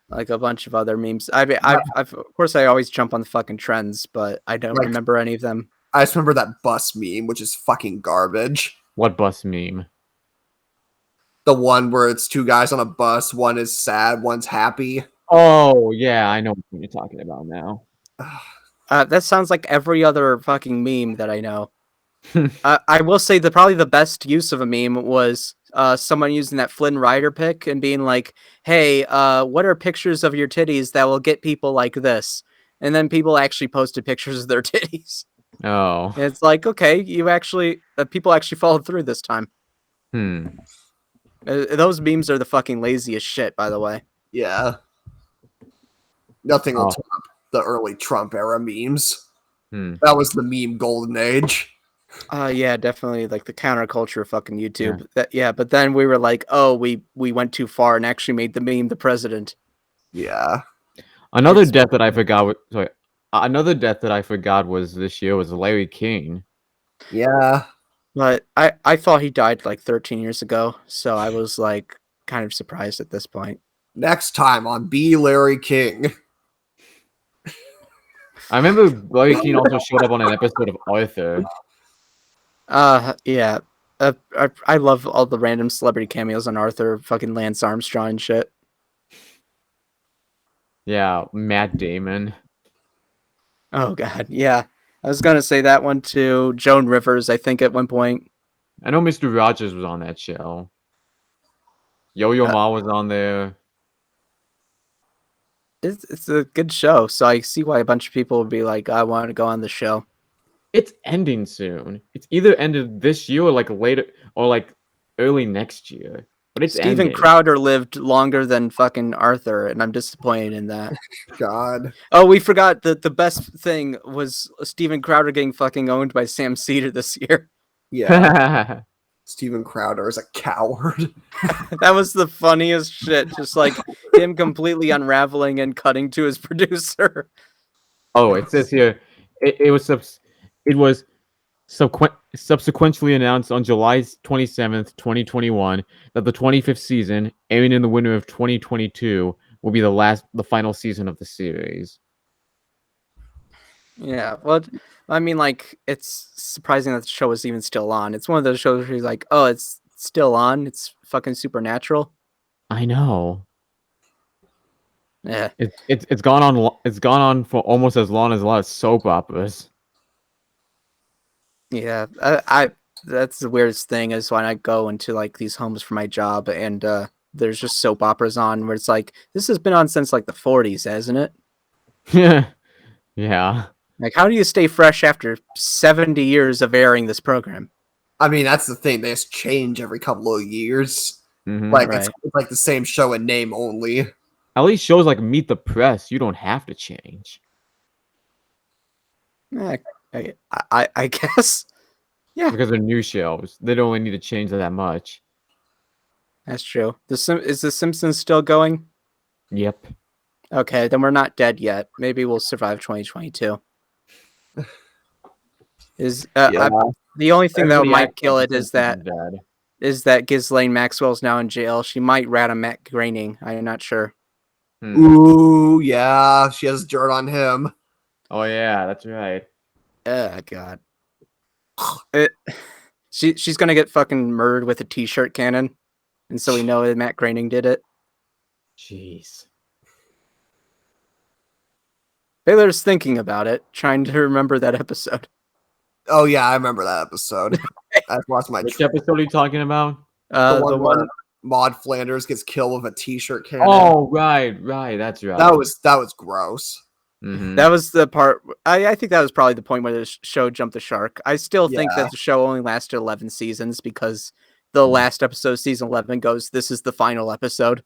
like a bunch of other memes. I've of course I always jump on the fucking trends, but I don't remember any of them. I just remember that bus meme, which is fucking garbage. What bus meme? The one where it's two guys on a bus, one is sad, one's happy. Oh, yeah, I know what you're talking about now. That sounds like every other fucking meme that I know. I will say probably the best use of a meme was someone using that Flynn Rider pic and being like, hey, what are pictures of your titties that will get people like this? And then people actually posted pictures of their titties. Oh. And it's like, okay, people actually followed through this time. Those memes are the fucking laziest shit, by the way. Yeah. Nothing will top the early Trump era memes. That was the meme golden age. Yeah, definitely like the counterculture of fucking YouTube. But then we were like, oh, we went too far and actually made the meme the president. Yeah. Another death that I forgot. Another death that I forgot was this year was Larry King. Yeah. But I thought he died like 13 years ago, so I was like kind of surprised at this point. Next time on Be Larry King. I remember Larry King also showed up on an episode of Arthur. Yeah. I love all the random celebrity cameos on Arthur, fucking Lance Armstrong and shit. Yeah, Matt Damon. Oh god, yeah. I was gonna say that one too. Joan Rivers, I think, at one point. I know Mr. Rogers was on that show. Yo-Yo Ma was on there. It's a good show, so I see why a bunch of people would be like, I want to go on the show. It's ending soon. It's either ended this year or like later or like early next year. But it's Steven ending. Crowder lived longer than fucking Arthur, and I'm disappointed in that. God. Oh, we forgot that the best thing was Steven Crowder getting fucking owned by Sam Cedar this year. Yeah. Steven Crowder is a coward. That was the funniest shit. Just like him completely unraveling and cutting to his producer. Oh, it says here it was subsequently announced on July 27th, 2021, that the 25th season, airing in the winter of 2022, will be the final season of the series. Yeah, well, I mean, like, it's surprising that the show is even still on. It's one of those shows where you're like, oh, it's still on. It's fucking supernatural. I know. Yeah, It's gone on. It's gone on for almost as long as a lot of soap operas. yeah. I that's the weirdest thing is when I go into like these homes for my job and there's just soap operas on where it's like this has been on since like the 40s, hasn't it? Yeah, yeah. Like, how do you stay fresh after 70 years of airing this program? I mean, that's the thing. They just change every couple of years. Mm-hmm. Like Right. it's like the same show in name only. At least shows like Meet the Press, you don't have to change. Eh, I guess. Yeah, Because they're new shows. They don't only need to change that much. that's true. Is The Simpsons still going? Yep. Okay, then we're not dead yet. Maybe we'll survive 2022. Yeah. The only thing that Everybody might acts kill like it the is Simpsons that is dead. Ghislaine Maxwell's now in jail. She might rat on Matt Groening. I'm not sure. Ooh, yeah. She has dirt on him. Oh yeah, that's right. Oh god. She's gonna get fucking murdered with a t-shirt cannon, and so we know that Matt Groening did it. Jeez. Baylor's thinking about it, trying to remember that episode. Oh yeah, I remember that episode. I lost my. Which episode are you talking about? The one where Maud Flanders gets killed with a t-shirt cannon. Oh right, that's right. that was gross. Mm-hmm. That was the part. I think that was probably the point where the show jumped the shark. I still think Yeah. that the show only lasted 11 seasons because the last episode, season 11, goes, "This is the final episode."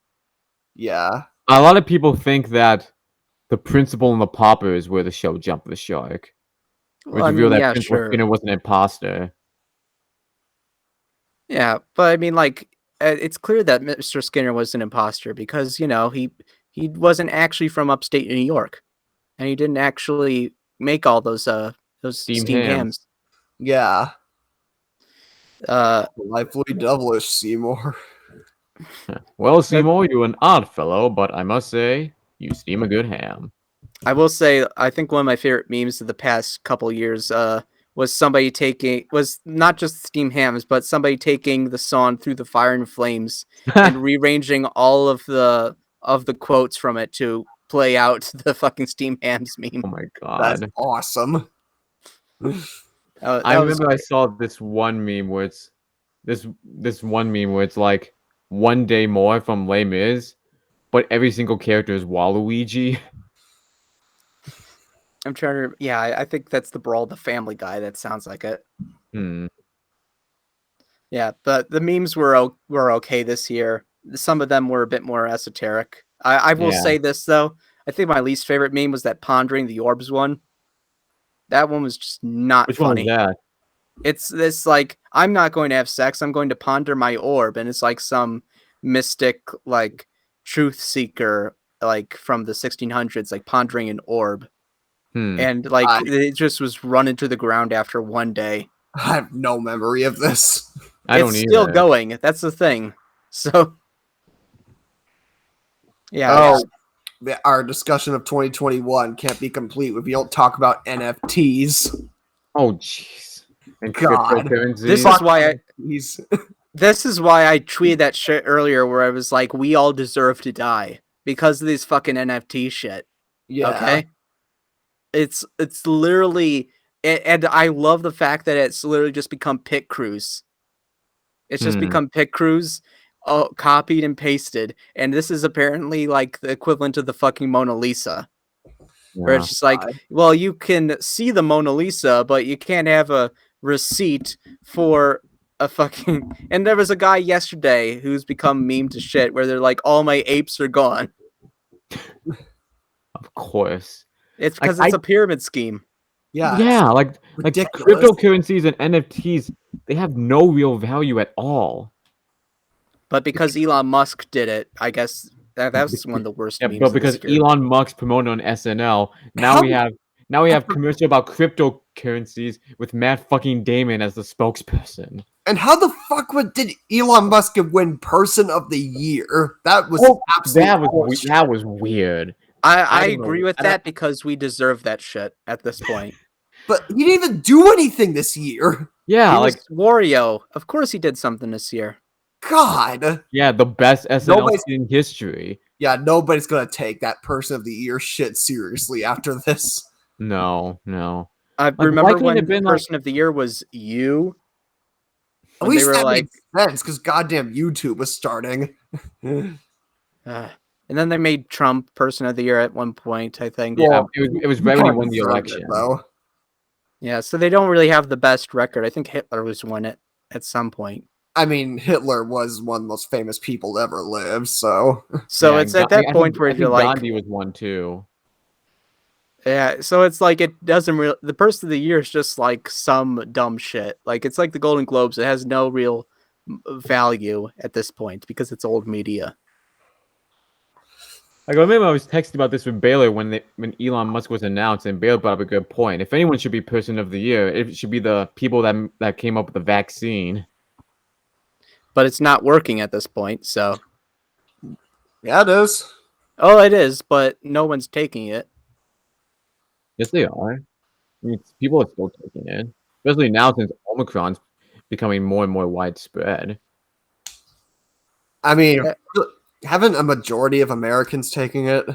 Yeah. A lot of people think that the principal and the pauper is where the show jumped the shark. Which Well, I revealed mean, that yeah, Principal sure. Skinner was an imposter. Yeah, but I mean, like, it's clear that Mr. Skinner was an imposter because he wasn't actually from upstate New York, and he didn't actually make all those Steamed steamed hams. hams. Yeah. Uh, Delightfully devilish, Seymour. Well, Seymour, you're an odd fellow, but I must say, you steam a good ham. I will say, I think one of my favorite memes of the past couple years was not just steamed hams, but somebody taking the song "Through the Fire and Flames" and rearranging all of the quotes from it to play out the fucking steamed hams meme. Oh my That's god. awesome. I remember I saw this one meme where it's this one meme where it's like one day more from Les Mis, but every single character is Waluigi. I'm trying to. Yeah, I think that's the Brawl the Family Guy. That sounds like it. Hmm. Yeah, but the memes were okay this year. Some of them were a bit more esoteric. I will Yeah. say this though. I think my least favorite meme was that pondering the orbs one. That one was just not Which one funny. was that? It's this like, I'm not going to have sex. I'm going to ponder my orb, and it's like some mystic like truth seeker like from the 1600s, like pondering an orb, and like it just was run into the ground after one day. I have no memory of this. I don't It's either. still going. That's the thing. So yeah. Oh, our discussion of 2021 can't be complete if we don't talk about NFTs. Oh jeez. And God. cryptocurrencies. This is why I tweeted that shit earlier where I was like, we all deserve to die because of this fucking NFT shit. Yeah. Okay? It's literally, and I love the fact that it's literally just become Pit Crews. It's just become Pit Crews, copied and pasted, and this is apparently like the equivalent of the fucking Mona Lisa. where Yeah. it's just like, well, you can see the Mona Lisa, but you can't have a receipt for a fucking. And there was a guy yesterday who's become meme to shit, where they're like, all my apes are gone. Of course. It's Like, because it's a pyramid scheme. Yeah. Yeah, like ridiculous. cryptocurrencies and NFTs, they have no real value at all. But because Elon Musk did it, I guess that's one of the worst Yeah, memes. but of this because year. Elon Musk promoted on SNL, now How- we have commercial about cryptocurrencies with Matt fucking Damon as the spokesperson. And how the fuck did Elon Musk win Person of the Year? That was absolutely That was weird. I don't know. agree with that because we deserve that shit at this point. But he didn't even do anything this year. Yeah, He like was Wario. Of course he did something this year. God. yeah, the best SNL Nobody's- in history. Yeah, nobody's gonna take that Person of the Year shit seriously after this. No. I why remember couldn't it when have been, Person of the Year was you. At When they least were that like, made sense because goddamn YouTube was starting. and then they made Trump Person of the Year at one point, I think. Yeah, Well, it was He right when he kinda won the deserved election. it, though. Yeah, so they don't really have the best record. I think Hitler was won it at some point. I mean, Hitler was one of the most famous people to ever live, so So Yeah, it's at that I point think, where I you're think like, Gandhi was one too. yeah, so it's like it doesn't really. The Person of the Year is just like some dumb shit. Like it's like the Golden Globes. It has no real value at this point because it's old media. Like I remember I was texting about this with Baylor when Elon Musk was announced, and Baylor brought up a good point. If anyone should be Person of the Year, it should be the people that came up with the vaccine. But it's not working at this point. So, yeah, it is. oh, it is, but no one's taking it. Yes, they are. I mean, people are still taking it, especially now since Omicron's becoming more and more widespread. I mean, haven't a majority of Americans taking it?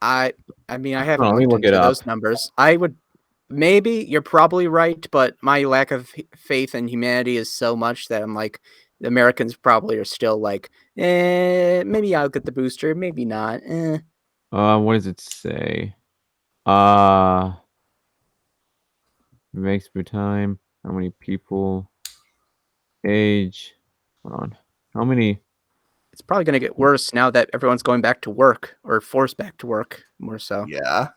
I mean, I haven't Let me looked look it into up. those numbers. I would maybe you're probably right, but my lack of faith in humanity is so much that I'm like, the Americans probably are still like, maybe I'll get the booster, maybe not. What does it say? Makes per time. How many people? Age. Hold on. How many? It's probably going to get worse now that everyone's going back to work or forced back to work more so. Yeah.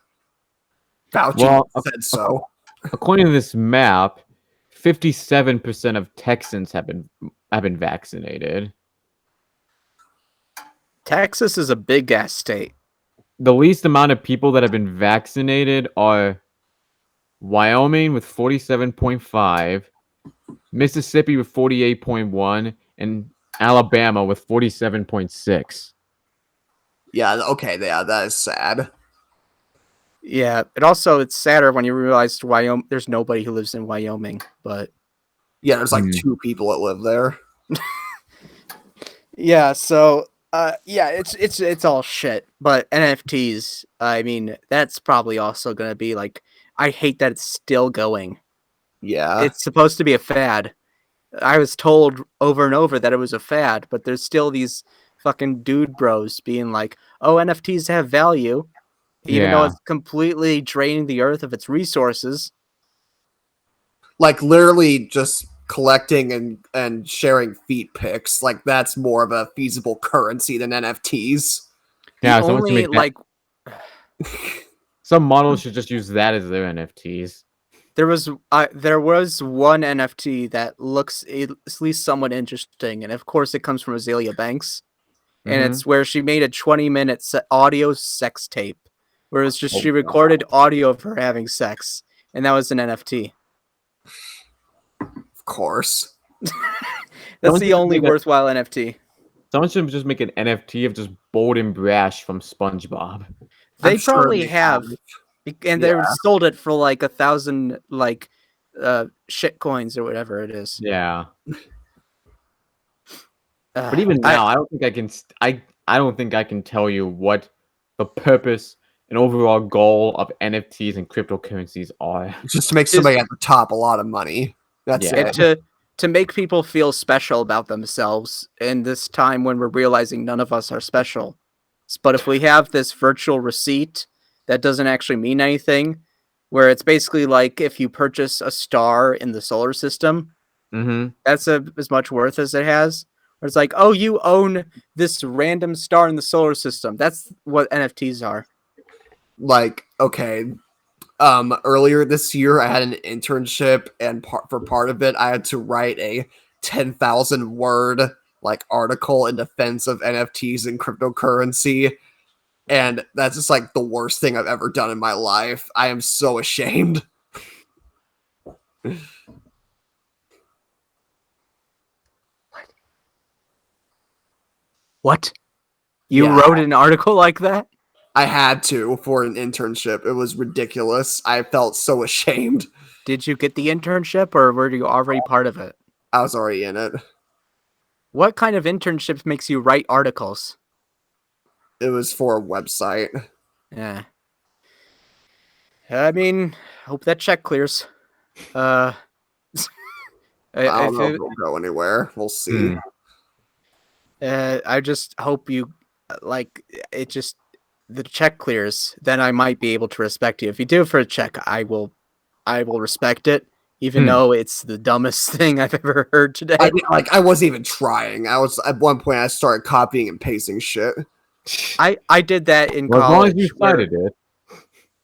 Fauci Well, said so. According to this map, 57% of Texans have been vaccinated. Texas is a big ass state. The least amount of people that have been vaccinated are Wyoming with 47.5, Mississippi with 48.1, and Alabama with 47.6. Yeah, okay, yeah, that is sad. Yeah, it's sadder when you realize Wyoming. There's nobody who lives in Wyoming, but Yeah, there's like 2 people that live there. yeah. So, yeah, it's all shit. But NFTs, I mean, that's probably also gonna be like. I hate that it's still going. Yeah. It's supposed to be a fad. I was told over and over that it was a fad, but there's still these fucking dude bros being like, "Oh, NFTs have value." Even though Yeah. it's completely draining the earth of its resources. Like literally just collecting and sharing feet pics. Like that's more of a feasible currency than NFTs. Yeah, The someone should only make that. Some models should just use that as their NFTs. there was one NFT that looks at least somewhat interesting, and of course it comes from Azalea Banks, and it's where she made a 20-minute audio sex tape, where it's just she recorded audio of her having sex, and that was an NFT. Of course. That's the only worthwhile NFT. Someone should just make an NFT of just Bold and Brash from SpongeBob. They probably have. And they sold it for like 1,000 like shit coins or whatever it is. Yeah. But even now, I don't think I can. I don't think I can tell you what the purpose and overall goal of NFTs and cryptocurrencies are. Just to make somebody at the top a lot of money. That's it. To make people feel special about themselves in this time when we're realizing none of us are special. But if we have this virtual receipt that doesn't actually mean anything, where it's basically like if you purchase a star in the solar system, that's as much worth as it has. Where it's like, oh, you own this random star in the solar system. That's what NFTs are. Like, okay, earlier this year I had an internship, and for part of it I had to write a 10,000 word like article in defense of NFTs and cryptocurrency, and that's just like the worst thing I've ever done in my life. I am so ashamed. What? You Yeah. wrote an article like that? I had to for an internship. It was ridiculous. I felt so ashamed. Did you get the internship, or were you already part of it? I was already in it. What kind of internship makes you write articles? It was for a website. Yeah. I mean, hope that check clears. I don't know if it'll go anywhere. We'll see. I just hope you the check clears. Then I might be able to respect you. If you do it for a check, I will respect it, even though it's the dumbest thing I've ever heard today. I wasn't even trying. I was at one point I started copying and pasting shit. I did that in college. As long as you cited it.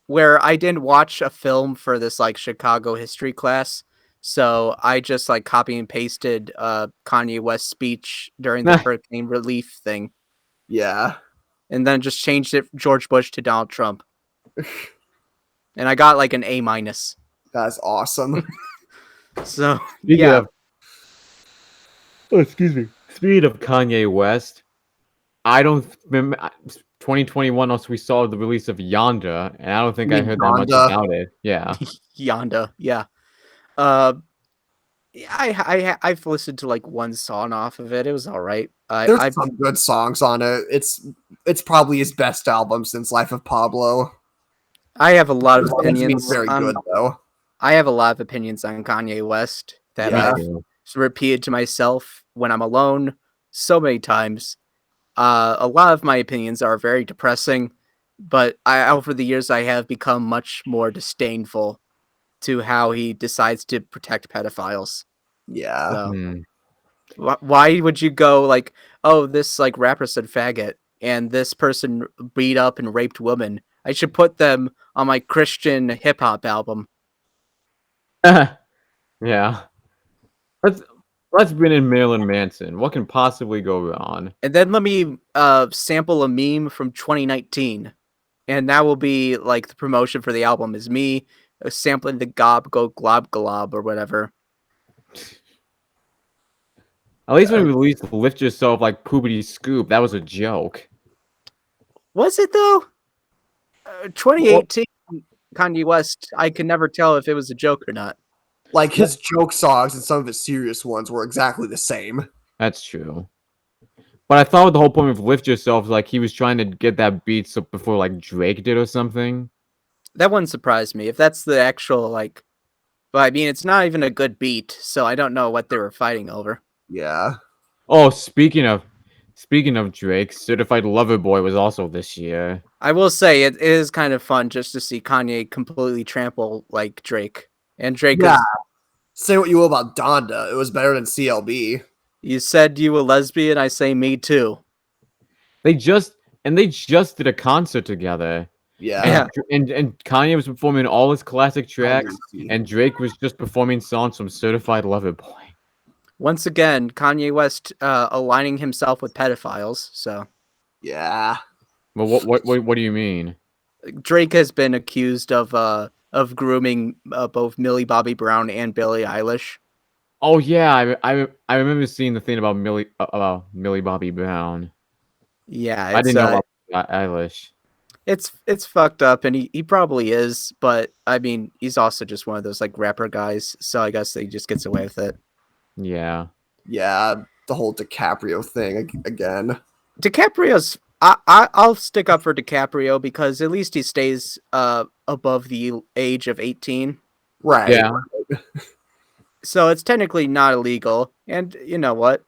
Where I didn't watch a film for this like Chicago history class. So I just like copy and pasted Kanye West's speech during the hurricane relief thing. Yeah. And then just changed it from George Bush to Donald Trump. And I got like an A-. That's awesome. So excuse me. Speaking of Kanye West, I don't remember 2021 also we saw the release of Yonda, and I don't think I heard that much about it. Yeah. Yonda, yeah. I've listened to like one song off of it. It was all right. There's some good songs on it. It's probably his best album since Life of Pablo. I have a lot of opinions. Very good though. I have a lot of opinions on Kanye West that I've repeated to myself when I'm alone so many times. A lot of my opinions are very depressing, but over the years I have become much more disdainful to how he decides to protect pedophiles. Yeah. So, why would you go like, oh, this like rapper said faggot, and this person beat up and raped women? I should put them on my Christian hip hop album. Yeah. Let's bring in Marilyn Manson. What can possibly go wrong? And then let me sample a meme from 2019. And that will be like the promotion for the album is me sampling the gob go glob glob or whatever. At least when we released Lift Yourself like Poopity Scoop, that was a joke. Was it though? 2018 Kanye West, I could never tell if it was a joke or not. Like his joke songs and some of his serious ones were exactly the same. That's true. But I thought the whole point of Lift Yourself, like he was trying to get that beat so before like Drake did or something. That wouldn't surprise me if that's the actual like. But I mean, it's not even a good beat, so I don't know what they were fighting over. Yeah. Oh, speaking of Drake, Certified Lover Boy was also this year. I will say it is kind of fun just to see Kanye completely trample like Drake. And Drake say what you will about Donda. It was better than CLB. You said you were lesbian, I say me too. They just did a concert together. Yeah. And Kanye was performing all his classic tracks, and Drake was just performing songs from Certified Lover Boy. Once again, Kanye West aligning himself with pedophiles, so. Yeah. Well, what do you mean? Drake has been accused of grooming both Millie Bobby Brown and Billie Eilish. Oh yeah, I remember seeing the thing about Millie Bobby Brown. Yeah, I didn't know about Eilish. It's fucked up, and he probably is, but I mean, he's also just one of those like rapper guys, so I guess he just gets away with it. Yeah. Yeah, the whole DiCaprio thing again. DiCaprio's I'll stick up for DiCaprio because at least he stays above the age of 18. Right. Yeah. So it's technically not illegal. And you know what?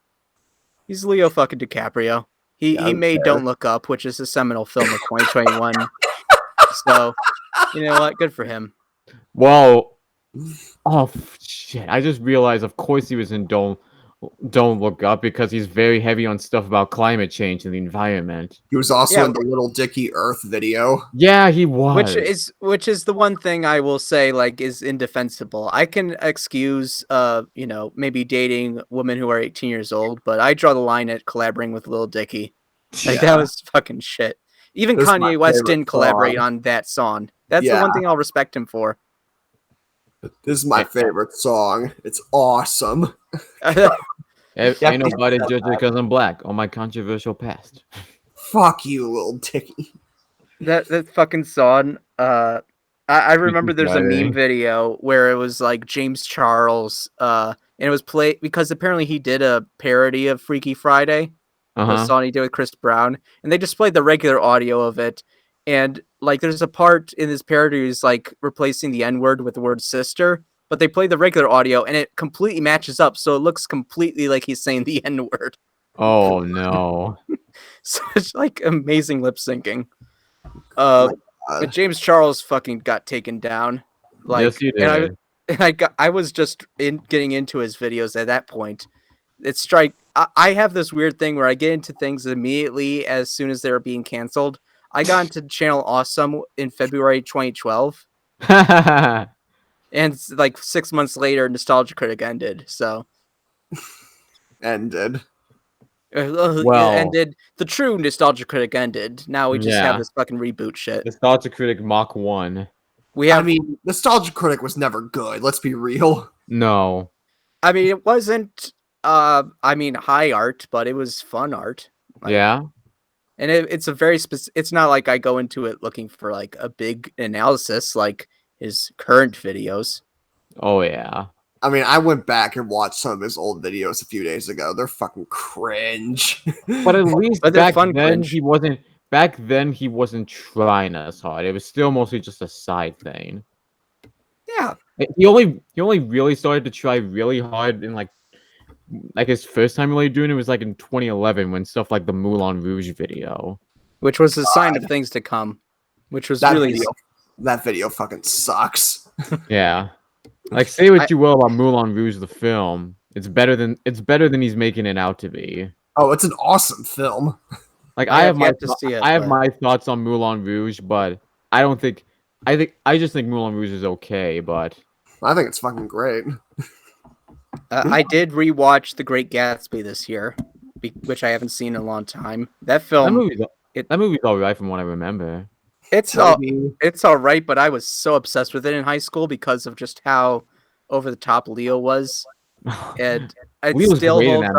He's Leo fucking DiCaprio. He made Don't Look Up, which is a seminal film of 2021. So, you know what? Good for him. Well, oh shit! I just realized. Of course, he was in Don't Look Up because he's very heavy on stuff about climate change and the environment. He was also Yeah. in the Little Dicky Earth video. Yeah, he was. Which is the one thing I will say like is indefensible. I can excuse maybe dating women who are 18 years old, but I draw the line at collaborating with Lil Dicky. Like that was fucking shit. Even This is my Kanye West favorite didn't collaborate song. on that song. That's the one thing I'll respect him for. This is my favorite song. It's awesome. Ain't nobody judge because I'm black on my controversial past. Fuck you, Little Dicky. That fucking song. I remember there's a meme video where it was like James Charles. And it was played because apparently he did a parody of Freaky Friday, the song he did with Chris Brown, and they just played the regular audio of it. And like, there's a part in this parody is like replacing the N-word with the word sister, but they play the regular audio and it completely matches up, so it looks completely like he's saying the N-word. Oh no! So it's like amazing lip syncing. James Charles fucking got taken down. Like, yes, he did. I was just getting into his videos at that point. It's like I have this weird thing where I get into things immediately as soon as they're being canceled. I got into Channel Awesome in February 2012, and like 6 months later, Nostalgia Critic ended. So ended. Well, ended. The true Nostalgia Critic ended. Now we just have this fucking reboot shit. Nostalgia Critic Mach 1. I mean, Nostalgia Critic was never good. Let's be real. No. I mean, it wasn't. High art, but it was fun art. Like, yeah. And it's a very specific. It's not like I go into it looking for like a big analysis like his current videos. Oh yeah. I mean, I went back and watched some of his old videos a few days ago. They're fucking cringe. But at least back then cringe. he wasn't. Back then he wasn't trying as hard. It was still mostly just a side thing. Yeah. He only really started to try really hard in like his first time really doing it was like in 2011 when stuff like the Moulin Rouge video, which was a sign of things to come, which was that video fucking sucks. Yeah, like say what you will about Moulin Rouge the film, it's better than he's making it out to be. Oh, it's an awesome film. Like I have my thoughts on Moulin Rouge, but I just think Moulin Rouge is okay, but I think it's fucking great. I did rewatch The Great Gatsby this year, which I haven't seen in a long time. That movie's alright from what I remember. It's alright, but I was so obsessed with it in high school because of just how over the top Leo was, and it still holds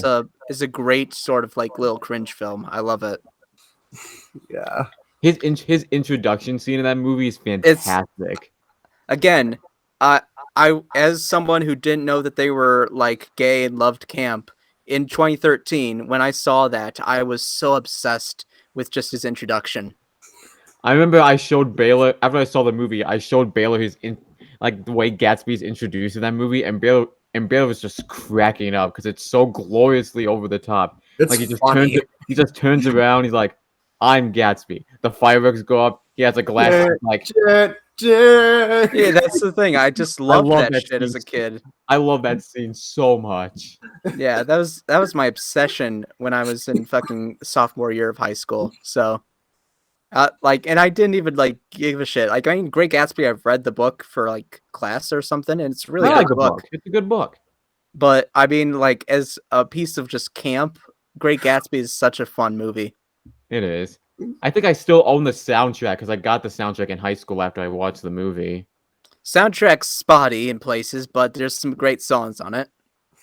up as a great sort of like little cringe film. I love it. Yeah, his introduction scene in that movie is fantastic. Again, I as someone who didn't know that they were like gay and loved camp in 2013, when I saw that, I was so obsessed with just his introduction. I remember I showed Baylor after I saw the movie. I showed Baylor the way Gatsby's introduced in that movie, and Baylor was just cracking up because it's so gloriously over the top. It's like he just turns around. He's like, "I'm Gatsby." The fireworks go up. He has a glass Yeah, that's the thing. I just loved that shit as a kid. I love that scene so much. Yeah, that was my obsession when I was in fucking sophomore year of high school. So, and I didn't even like give a shit. Like, I mean, Great Gatsby, I've read the book for like class or something, and it's really a good book. It's a good book. But I mean, like, as a piece of just camp, Great Gatsby is such a fun movie. It is. I think I still own the soundtrack because I got the soundtrack in high school after I watched the movie. Soundtrack's spotty in places, but there's some great songs on it.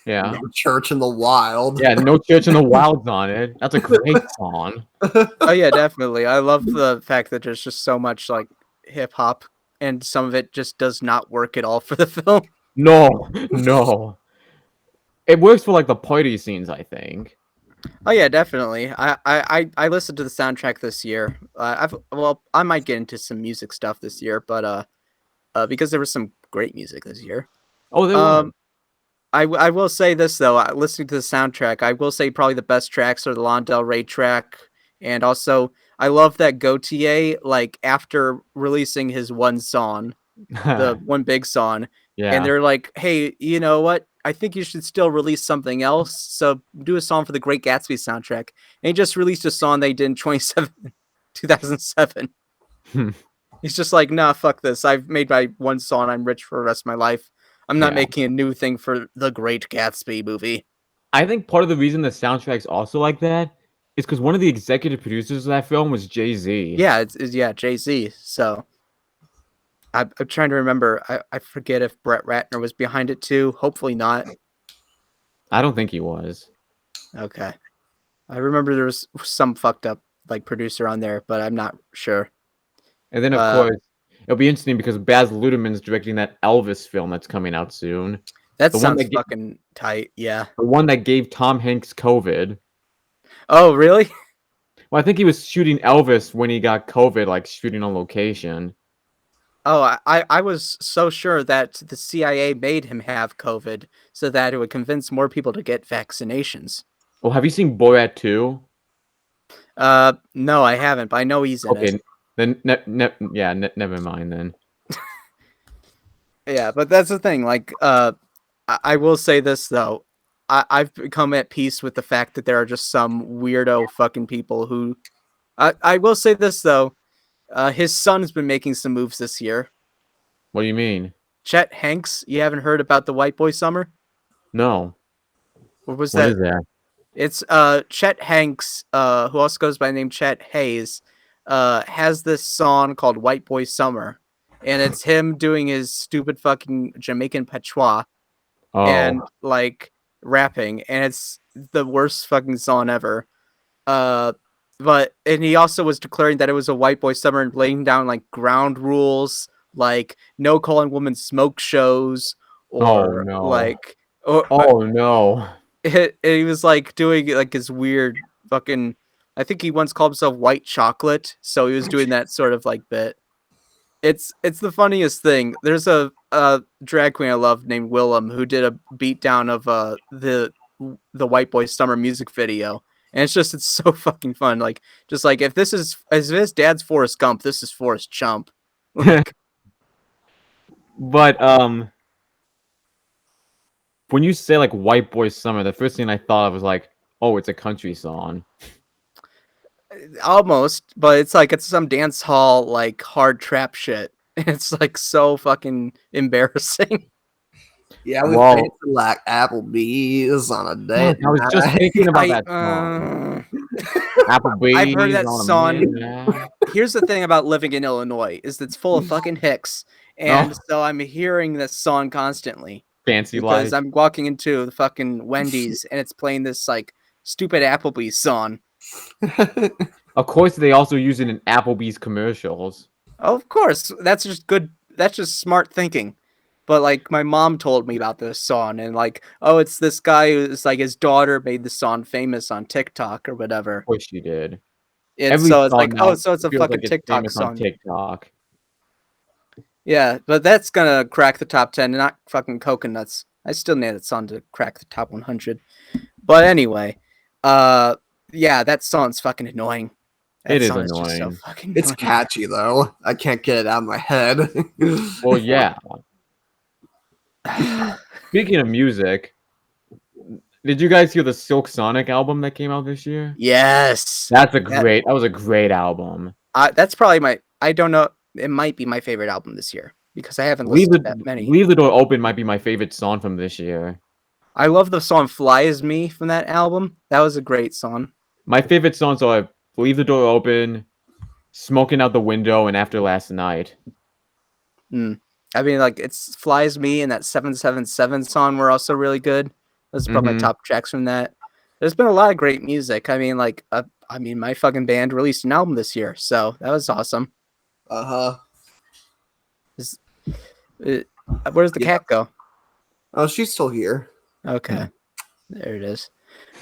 Yeah. No Church in the Wild. Yeah, No Church in the Wild's on it. That's a great song. Oh yeah, definitely. I love the fact that there's just so much like hip hop, and some of it just does not work at all for the film. No. It works for like the party scenes, I think. Oh yeah, definitely. I listened to the soundtrack this year. I might get into some music stuff this year, but because there was some great music this year. Oh, there was. I will say this though. Listening to the soundtrack, I will say probably the best tracks are the Lana Del Rey track, and also I love that Gautier, like after releasing his one song, the one big song, and Yeah. they're like, "Hey, you know what? I think you should still release something else. So do a song for the Great Gatsby soundtrack." And he just released a song they did in 2007. He's just like, "Nah, fuck this. I've made my one song. I'm rich for the rest of my life. I'm not Yeah. making a new thing for the Great Gatsby movie." I think part of the reason the soundtrack's also like that is because one of the executive producers of that film was Jay-Z. Yeah, yeah, Jay-Z. So I'm trying to remember. I forget if Brett Ratner was behind it too. Hopefully not. I don't think he was. Okay. I remember there was some fucked up like producer on there, but I'm not sure. And then, of course, it'll be interesting because Baz Luhrmann's directing that Elvis film that's coming out soon. That The one sounds that fucking tight. Yeah. the one that gave Tom Hanks COVID. Oh, really? Well, I think he was shooting Elvis when he got COVID, like shooting on location. Oh, I was so sure that the CIA made him have COVID so that it would convince more people to get vaccinations. Well, have you seen Borat 2? No, I haven't, but I know he's in it. Okay, then never mind then. Yeah, but that's the thing. Like, I will say this though. I've become at peace with the fact that there are just some weirdo fucking people who. I will say this though. His son's been making some moves this year. What do you mean? Chet Hanks. You haven't heard about the White Boy Summer? No. Or was What that? is that? It's Chet Hanks, who also goes by the name Chet Hayes, has this song called White Boy Summer. And it's him doing his stupid fucking Jamaican patois and Oh, like rapping, and it's the worst fucking song ever. Uh and he also was declaring that it was a white boy summer and laying down like ground rules, like no calling women smoke shows oh or no. like or Oh no. he was like doing like his weird fucking. I think he once called himself white chocolate, so he was doing that sort of like bit. It's the funniest thing. There's a drag queen I love named Willem who did a beatdown of the White Boy Summer music video, and it's so fucking fun. Like just like if this dad's Forrest Gump, this is Forrest Chump. Like But when you say like White Boy Summer, the first thing I thought of was like, oh, it's a country song. almost, but it's some dance hall like hard trap shit. It's like so fucking embarrassing. Yeah, we Well, fancy like Applebee's on a date. I was just thinking about I that song. I've heard Applebee's that on a song. midnight. Here's the thing about living in Illinois is it's full of fucking hicks, and Oh, so I'm hearing this song constantly fancy because life. I'm walking into the fucking Wendy's and it's playing this like stupid Applebee's song. Of course, they also use it in Applebee's commercials. Oh, of course, that's just good. That's just smart thinking. But like my mom told me about this song and like, oh, it's this guy who's like his daughter made the song famous on TikTok or whatever. Of course, you did. And Every so it's song like, oh, now so it's a feels fucking like it's TikTok famous on song. TikTok. Yeah, but that's gonna crack the top 10, not fucking coconuts. I still need that song to crack the top 100. But anyway, yeah, that song's fucking annoying. That It is song is just so annoying. fucking It's annoying. catchy though. I can't get it out of my head. Well, yeah. Speaking of music, did you guys hear the Silk Sonic album that came out this year? Yes. That was a great album. That's probably my. I don't know. It might be my favorite album this year because I haven't listened to that many. Leave the Door Open might be my favorite song from this year. I love the song "Fly As Me" from that album. That was a great song. My favorite songs are Leave the Door Open, Smoking Out the Window, and After Last Night. I mean, like it's "Fly As Me" and that 777 song were also really good. Those are probably my top tracks from that. There's been a lot of great music. I mean, like, my fucking band released an album this year, so that was awesome. Uh-huh. Where's the cat go? Oh, she's still here. Okay, there it is.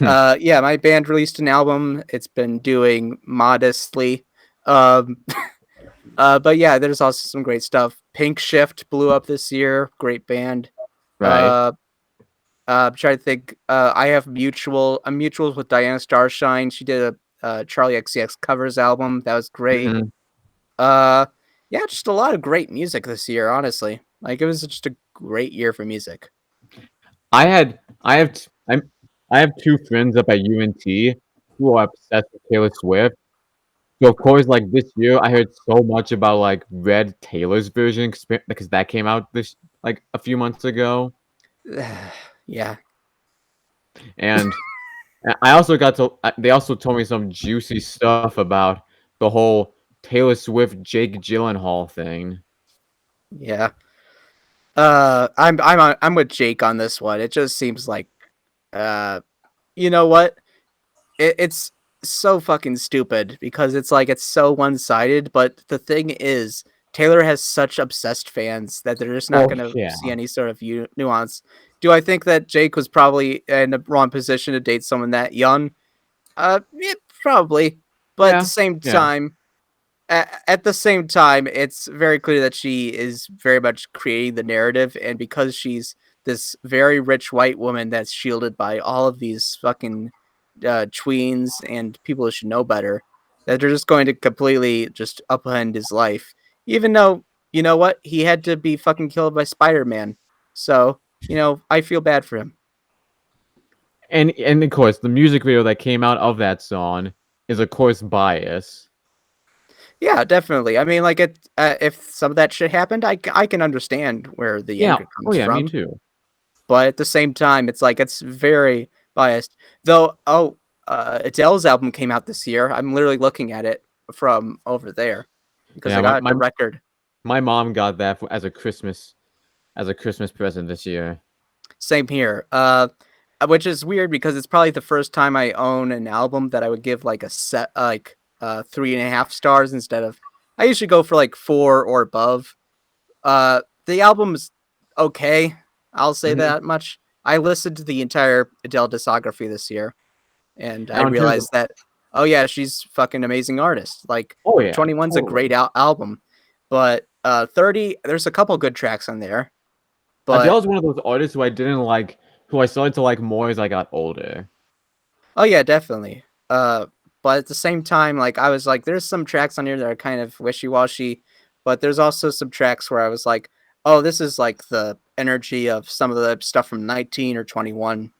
Yeah, my band released an album. It's been doing modestly. But yeah, there's also some great stuff. Pink Shift blew up this year. Great band. Right. I'm trying to think. I have mutuals with Diana Starshine. She did Charlie XCX covers album. That was great. Mhm. Yeah, just a lot of great music this year, honestly. Like, it was just a great year for music. I had I have t I have 2 friends up at UNT who are obsessed with Taylor Swift. So, of course, like, this year, I heard so much about, like, Red Taylor's version because that came out a few months ago, Yeah. and I also got to they also told me some juicy stuff about the whole Taylor Swift, Jake Gyllenhaal thing. Yeah. I'm with Jake on this one. It just seems like, uh, you know what? It's so fucking stupid because it's like it's so one-sided, but the thing is, Taylor has such obsessed fans that they're just not Oh, gonna yeah. see any sort of nuance. Do I think that Jake was probably in the wrong position to date someone that young? Yeah, probably. But at the Yeah, same yeah. time, at the same time, it's very clear that she is very much creating the narrative, and because she's this very rich white woman that's shielded by all of these fucking tweens and people who should know better, that they're just going to completely just upend his life. Even though, you know what, he had to be fucking killed by Spider-Man. So, I feel bad for him. And, of course, the music video that came out of that song is, of course, biased. Yeah, definitely. I mean, like, if some of that shit happened, I can understand where the Yeah. anger Oh, comes yeah, me from. too. But at the same time, it's like it's very biased. Though, Adele's album came out this year. I'm literally looking at it from over there because Yeah, I got the record. my mom got that as a Christmas present this year. Same here. Which is weird because it's probably the first time I own an album that I would give like a set 3.5 stars instead of I usually go for like 4 or above. The album's okay. I'll say Mhm. that much. I listened to the entire Adele discography this year, and I Now in terms of realized that, oh yeah, she's fucking amazing artist. Like, oh, yeah, 21's a totally. great album, but 30, there's a couple good tracks on there. But Adele's one of those artists who I didn't like who I started to like more as I got older. oh yeah, definitely. But at the same time, like I was like, there's some tracks on here that are kind of wishy washy, but there's also some tracks where I was like, oh, this is like the energy of some of the stuff from 19 or 21.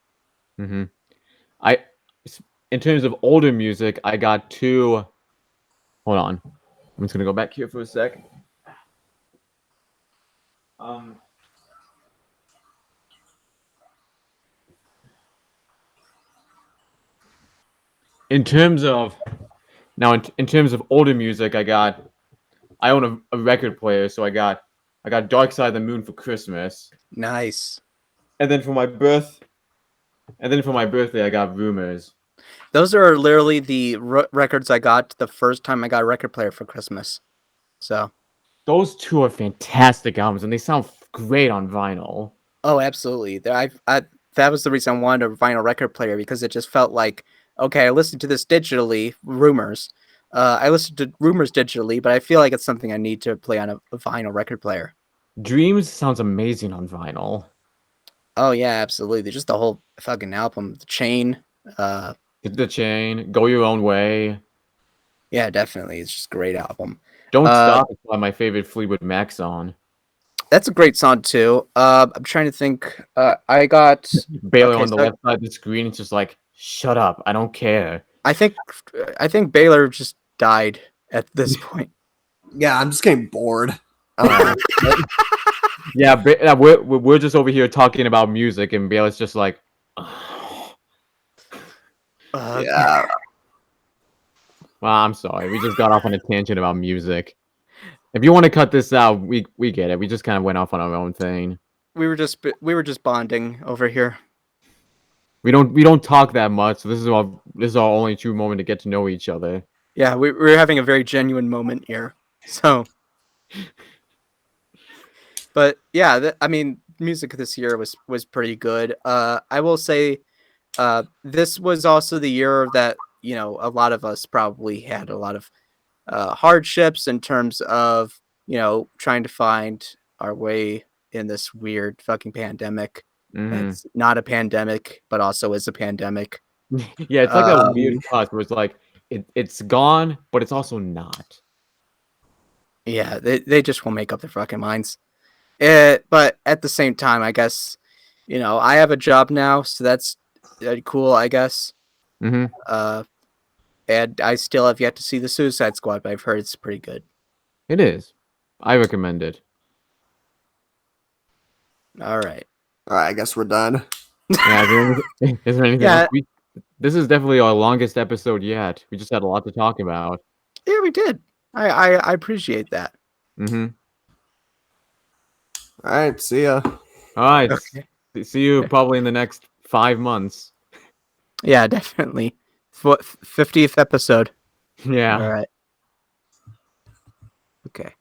Mhm. I in terms of older music, I got 2 hold on. I'm just gonna go back here for a sec. Um in terms of in terms of older music, I own a record player, so I got Dark Side of the Moon for Christmas. Nice. And then for my birth and then for my birthday I got Rumors. Those are literally the records I got the first time I got a record player for Christmas. So, Those 2 are fantastic albums and they sound great on vinyl. oh, absolutely. That was the reason I wanted a vinyl record player because it just felt like, okay, I listened to this digitally, Rumors. I listened to Rumors digitally, but I feel like it's something I need to play on a vinyl record player. Dreams sounds amazing on vinyl. Oh yeah, absolutely. Just the whole fucking album, the chain. Uh, The Chain, Go Your Own Way, yeah, definitely. It's just a great album. Don't Uh, Stop is one of my favorite Fleetwood Mac song. that's a great song too. I'm trying to think. I got Baylor okay. on the So left side of the screen, it's just like, shut up, I don't care. I think I think Baylor just died at this point. Yeah, I'm just getting bored. I don't know. Yeah, we're just over here talking about music, and Baylor's just like, Uh, Yeah. well, I'm sorry, we just got off on a tangent about music. If you want to cut this out, we get it. We just kind of went off on our own thing. we were just bonding over here. We don't talk that much, so this is our only true moment to get to know each other. Yeah, we're having a very genuine moment here. So, but yeah, I mean, music this year was pretty good. I will say, this was also the year that a lot of us probably had a lot of hardships in terms of trying to find our way in this weird fucking pandemic. Hmm. That's not a pandemic, but also is a pandemic. Yeah, it's like a weird Um, cut where it's like, it's gone, but it's also not. Yeah, they just won't make up their fucking minds. But at the same time, I guess, I have a job now, so that's cool, I guess. Mm-hmm. And I still have yet to see the Suicide Squad, but I've heard it's pretty good. It is. I recommend it. All right. All right, I guess we're done. Yeah, is there anything Yeah. else? This is definitely our longest episode yet. We just had a lot to talk about. Yeah, we did. I appreciate that. Mm-hmm. All right, see ya. All right. Okay. See you probably in the next 5 months. Yeah, definitely. 50th episode. Yeah. All right. Okay.